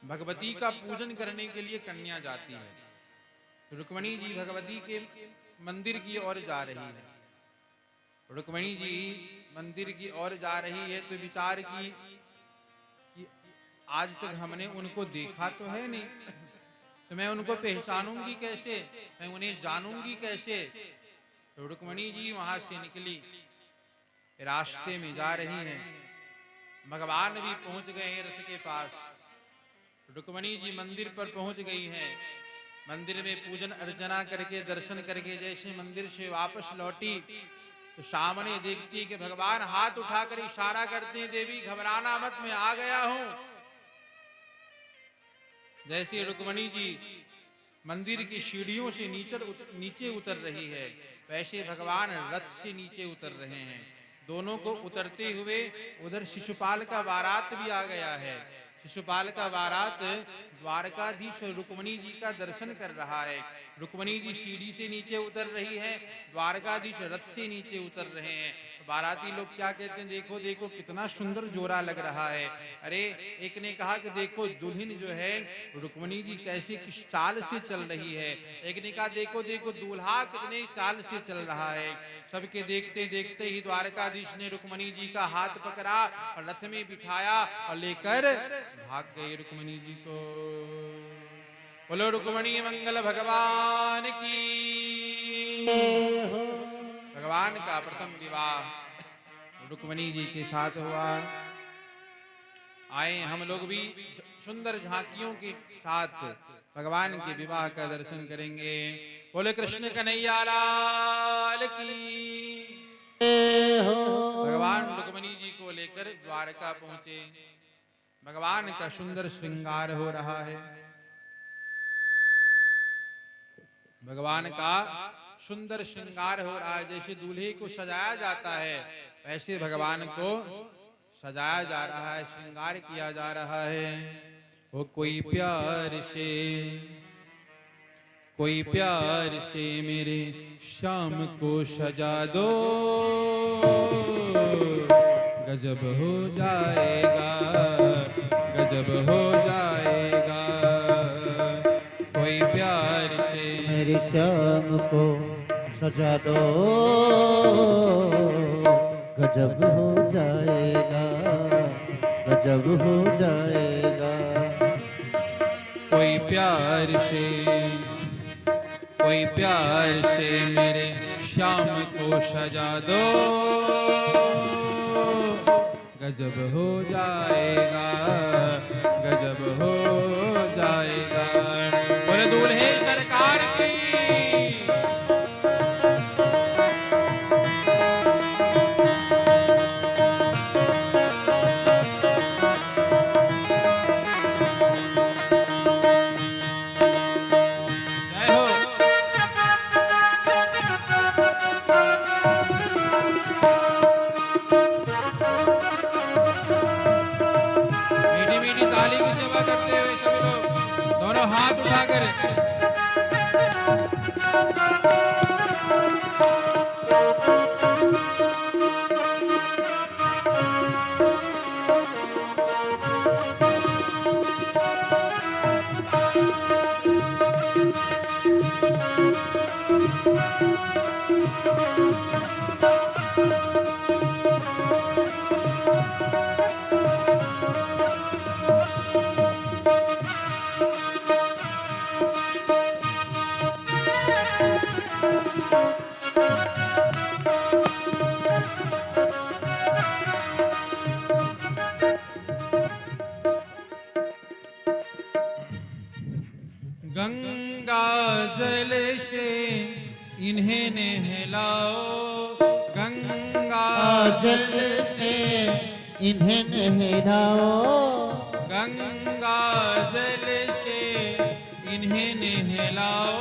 भगवती का पूजन करने के लिए कन्या जाती है। तो रुक्मणी जी भगवती के मंदिर की ओर जा रही है। रुक्मणी जी मंदिर की ओर जा रही है तो विचार की कि आज तक हमने उनको देखा तो है नहीं, तो मैं उनको पहचानूंगी कैसे, मैं उन्हें जानूंगी कैसे। तो रुक्मणी जी वहां से निकली, रास्ते में जा रही हैं। भगवान भी पहुंच गए हैं रथ के पास। रुक्मणी जी मंदिर पर पहुंच गई हैं। मंदिर में पूजन अर्चना करके दर्शन करके जैसे मंदिर से वापस लौटी तो सामने देखती कि भगवान हाथ उठाकर इशारा करते हैं, देवी घबराना मत, मैं आ गया हूं। जैसे रुक्मणी जी मंदिर की सीढ़ियों से नीचे उतर रही है, वैसे भगवान रथ से नीचे उतर रहे हैं। दोनों को उतरते हुए उधर शिशुपाल का बारात भी आ गया है। शिशुपाल का बारात द्वारकाधीश रुक्मणी जी का दर्शन कर रहा है। रुक्मणी जी सीढ़ी से नीचे उतर रही है, द्वारकाधीश रथ से नीचे उतर रहे हैं। बाराती लोग क्या कहते हैं, देखो देखो कितना सुंदर जोड़ा लग रहा है। अरे एक ने कहा कि देखो दुल्हन जो है रुक्मणी जी कैसे किस चाल से चल रही है। एक ने कहा देखो देखो दूल्हा कितने चाल से चल रहा है। सबके देखते देखते ही द्वारकाधीश ने रुक्मणी जी का हाथ पकड़ा और रथ में बिठाया और लेकर भाग गए रुक्मणी जी को। बोलो रुक्मणी मंगल भगवान की। भगवान का प्रथम विवाह रुक्मणी जी के साथ हुआ। आए हम लोग भी सुंदर झांकियों के साथ भगवान के विवाह का दर्शन करेंगे। बोले कृष्ण कन्हैया लाल की। भगवान रुक्मणी जी को लेकर द्वारका पहुंचे। भगवान का सुंदर श्रृंगार हो रहा है। भगवान का सुंदर श्रृंगार हो रहा है। जैसे दूल्हे को सजाया जाता है वैसे भगवान को सजाया जा रहा है, श्रृंगार किया जा रहा है। वो कोई प्यार से मेरे शाम को सजा दो, गजब हो जाएगा, गजब हो जाएगा। कोई प्यार से मेरी शाम को सजा दो, गजब हो जाएगा, गजब हो जाएगा। कोई प्यार से मेरे शाम को सजा दो, गजब हो जाएगा, गजब हो जाएगा। बोले दूल्हे सरकार की। हाथ उठाकर गंगा जल से इन्हें नहलाओ, गंगा जल से इन्हें नहलाओ, गंगा जल से इन्हें नहलाओ,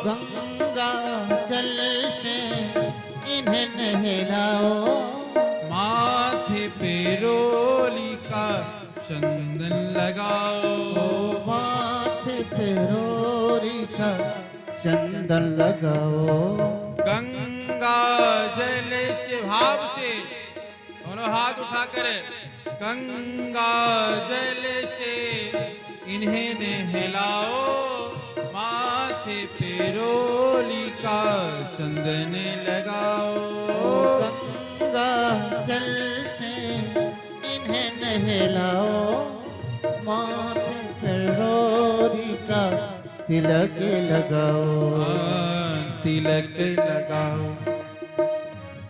गंगा जल से इन्हें नहलाओ। माथे पे चंदन लगाओ। माथे पे रोरी का चंदन लगाओ। गंगा जल से भाव से दोनों हाथ उठाकर गंगा जल से इन्हें नहलाओ। माथे पे रोली का चंदन लगाओ। गंगा जल से इन्हें नहलाओ। माथे पे रोरी का तिलक लगाओ। तिलक लगाओ,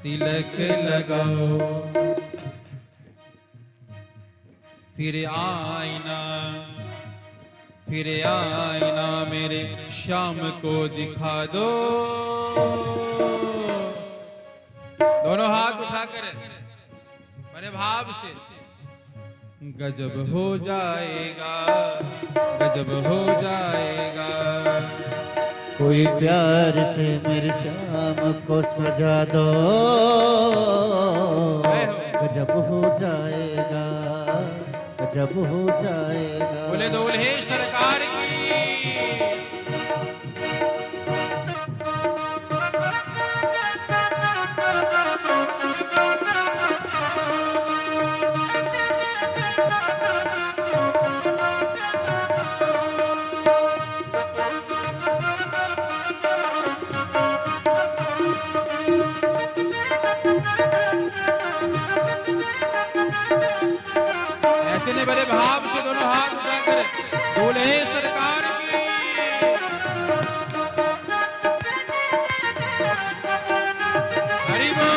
तिलक लगाओ। फिर आईना, फिर आईना मेरे श्याम को दिखा दो। दोनों हाथ उठाकर बड़े भाव से गजब हो जाएगा, गजब हो जाएगा। कोई प्यार से मेरे श्याम को सजा दो। गजब हो जाएगा, गजब हो जाएगा। बोले दूल्हे सरकार की। ऐसे ने बड़े भाव से दोनों हाथ उठाकर दूल्हे सरकार की। हरि बोल।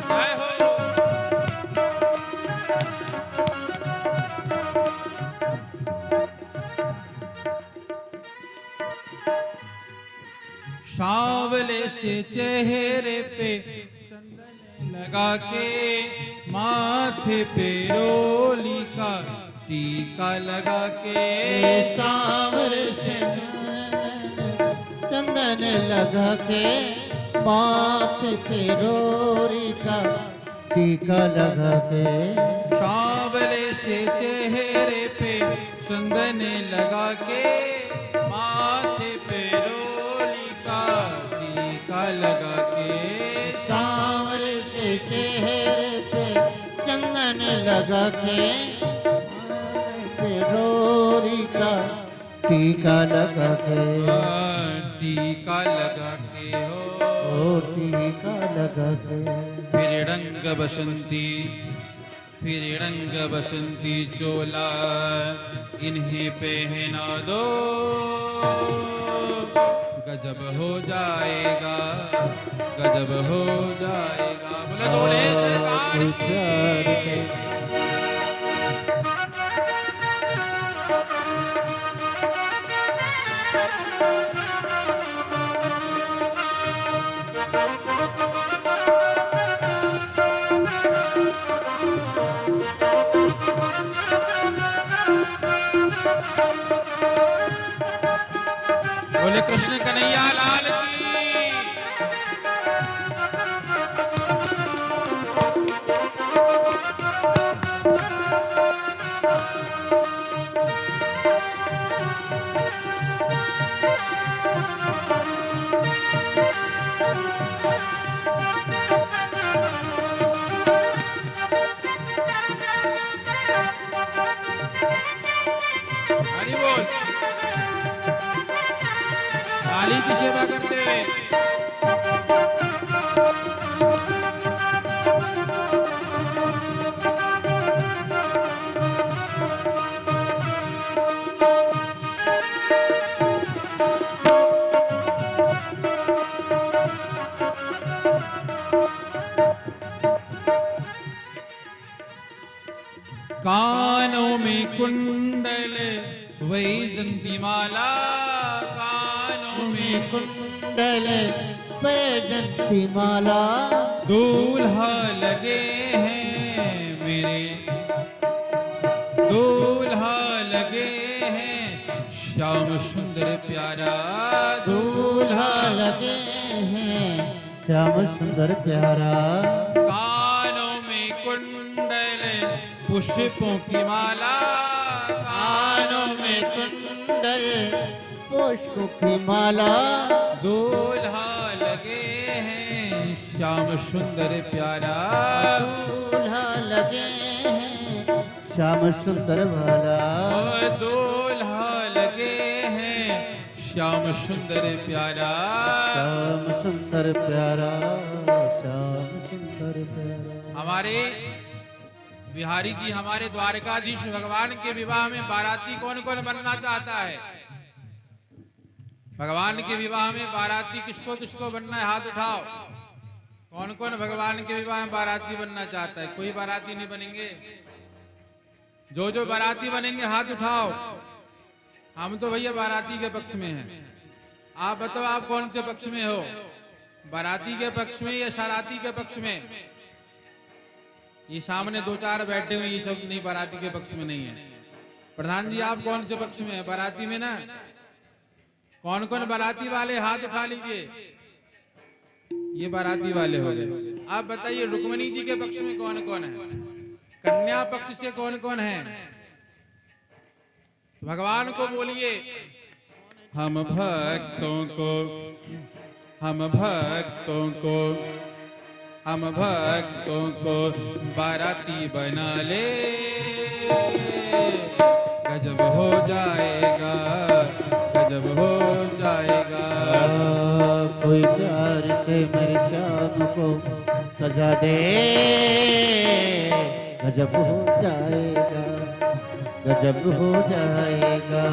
जय हो। सांवले से चेहरे पे चंदन लगा के माथे पे रोली का टीका लगा के। सांवरे से चंदन लगा के माथे पे रोरी का टीका लगा के। सांवले से चेहरे पे चंदन लगा के माथे पे रोली का टीका लगा के। सांवरे के चेहरे पे चंदन लगा के रोरी का टीका लगा के। टीका लगा के हो, टीका लगा के। फिर रंग बसंती, फिर रंग बसंती चोला इन्हें पहना दो। गजब हो जाएगा, गजब हो जाएगा। बोले दूल्हे सरकार की। बोले कृष्ण कन्हैया लाल की। हरि बोल। काली की सेवा करते हुए कानों में कुंडल वैजंती माला। कानों में कुंडल वैजंती माला। दूल्हा लगे हैं मेरे सुंदर प्यारा दूल्हा लगे हैं श्याम सुंदर प्यारा। कानों में कुंडल पुष्पों की माला कानों में कुंडल पुष्प की माला। दूल्हा लगे हैं श्याम सुंदर प्यारा दूल्हा लगे हैं श्याम सुंदर वाला। दूल्हा लगे हैं श्याम सुंदर प्यारा श्याम सुंदर प्यारा श्याम सुंदर प्यारा। हमारे बिहारी जी हमारे द्वारकाधीश भगवान के विवाह में बाराती कौन कौन बनना चाहता है? भगवान के विवाह में बाराती किसको किसको बनना है? हाथ उठाओ। कौन कौन भगवान के विवाह में बाराती बनना चाहता है? कोई बाराती नहीं बनेंगे? जो जो बाराती बनेंगे हाथ उठाओ। हम तो भैया बाराती के पक्ष में हैं। आप बताओ आप कौन से पक्ष में हो? बाराती के पक्ष में या शरारती के पक्ष में? ये सामने दो चार बैठे हुए ये सब नहीं, बाराती के पक्ष में नहीं है। प्रधान जी आप कौन से पक्ष में है? बाराती में ना? कौन कौन बाराती वाले हाथ उठा लीजिए। ये बाराती वाले हो गए। आप बताइए रुक्मणी जी के पक्ष में कौन कौन है? कन्या पक्ष से कौन कौन है? भगवान को बोलिए हम भक्तों को हम भक्तों को हम भक्तों को बाराती बना ले, गजब हो जाएगा गजब हो जाएगा। कोई प्यार से मेरे श्याम को सजा दे, गजब हो जाएगा गजब हो जाएगा।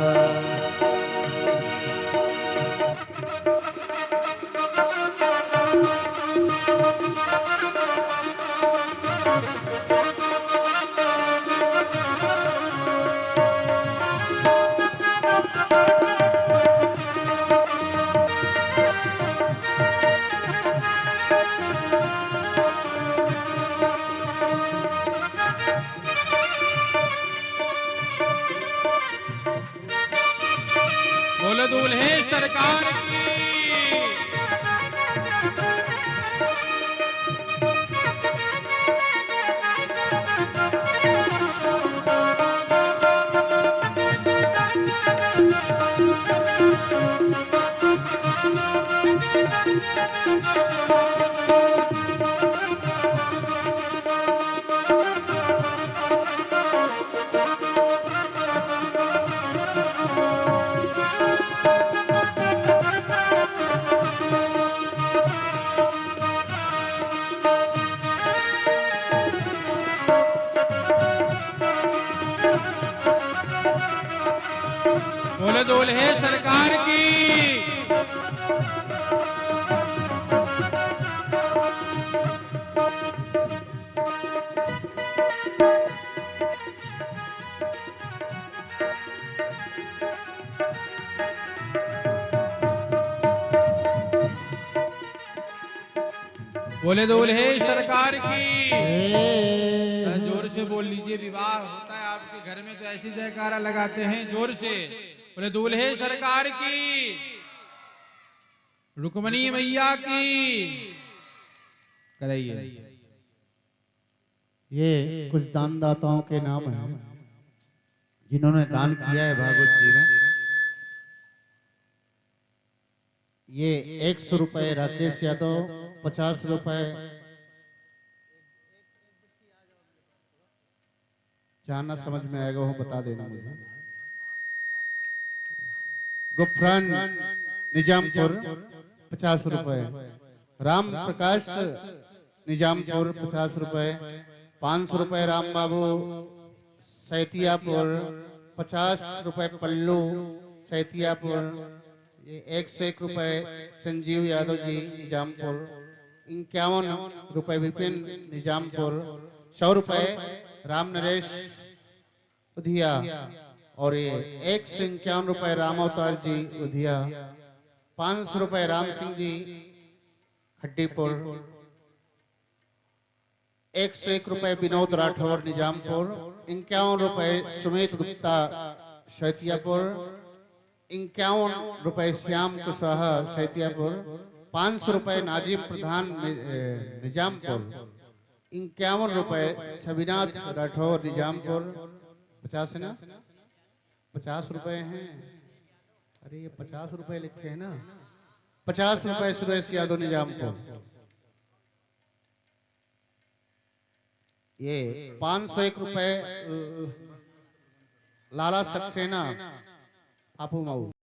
बोलो दूल्हे सरकार की। बोलो दूल्हे सरकार की। बोले दूल्हे सरकार की। जोर से बोल लीजिए, विवाह होता है आपके घर में तो ऐसी जयकारा लगाते हैं जोर से। बोले दूल्हे सरकार की, रुक्मणी मैया की। कराइए। ये कुछ दानदाताओं के नाम हैं जिन्होंने दान किया है भागवत जी में। ये 100 रुपए राकेश यादव, 50 रुपए जाना समझ में आएगा वो बता देना मुझे। गुफरान निजामपुर 50 रुपए, राम प्रकाश निजामपुर 50 रुपए, 500 रुपए राम बाबू सैतियापुर, 50 रुपए पल्लू सैतियापुर, ये 101 रुपए संजीव यादव जी निजामपुर, 51 रुपए विपिन निजामपुर, 100 रुपए राम नरेश उधिया, और ये 151 रुपए राम अवतार जी उधिया, 500 रुपए राम सिंह जी खड्डीपुर, 101 रुपए विनोद राठौर निजामपुर, 51 रुपए सुमित गुप्ता शैतियापुर, 51 रुपए श्याम कुशवाहा शैतियापुर, 500 रुपए नाजिम प्रधान निजामपुर, 51 रुपए छविनाथ राठौर निजामपुर, 50 है ना, 50 रुपए हैं, अरे ये 50 रुपए लिखे हैं ना, 50 रुपए सुरेश यादव निजामपुर, ये 501 रुपए लाला सक्सेना आपू माऊ।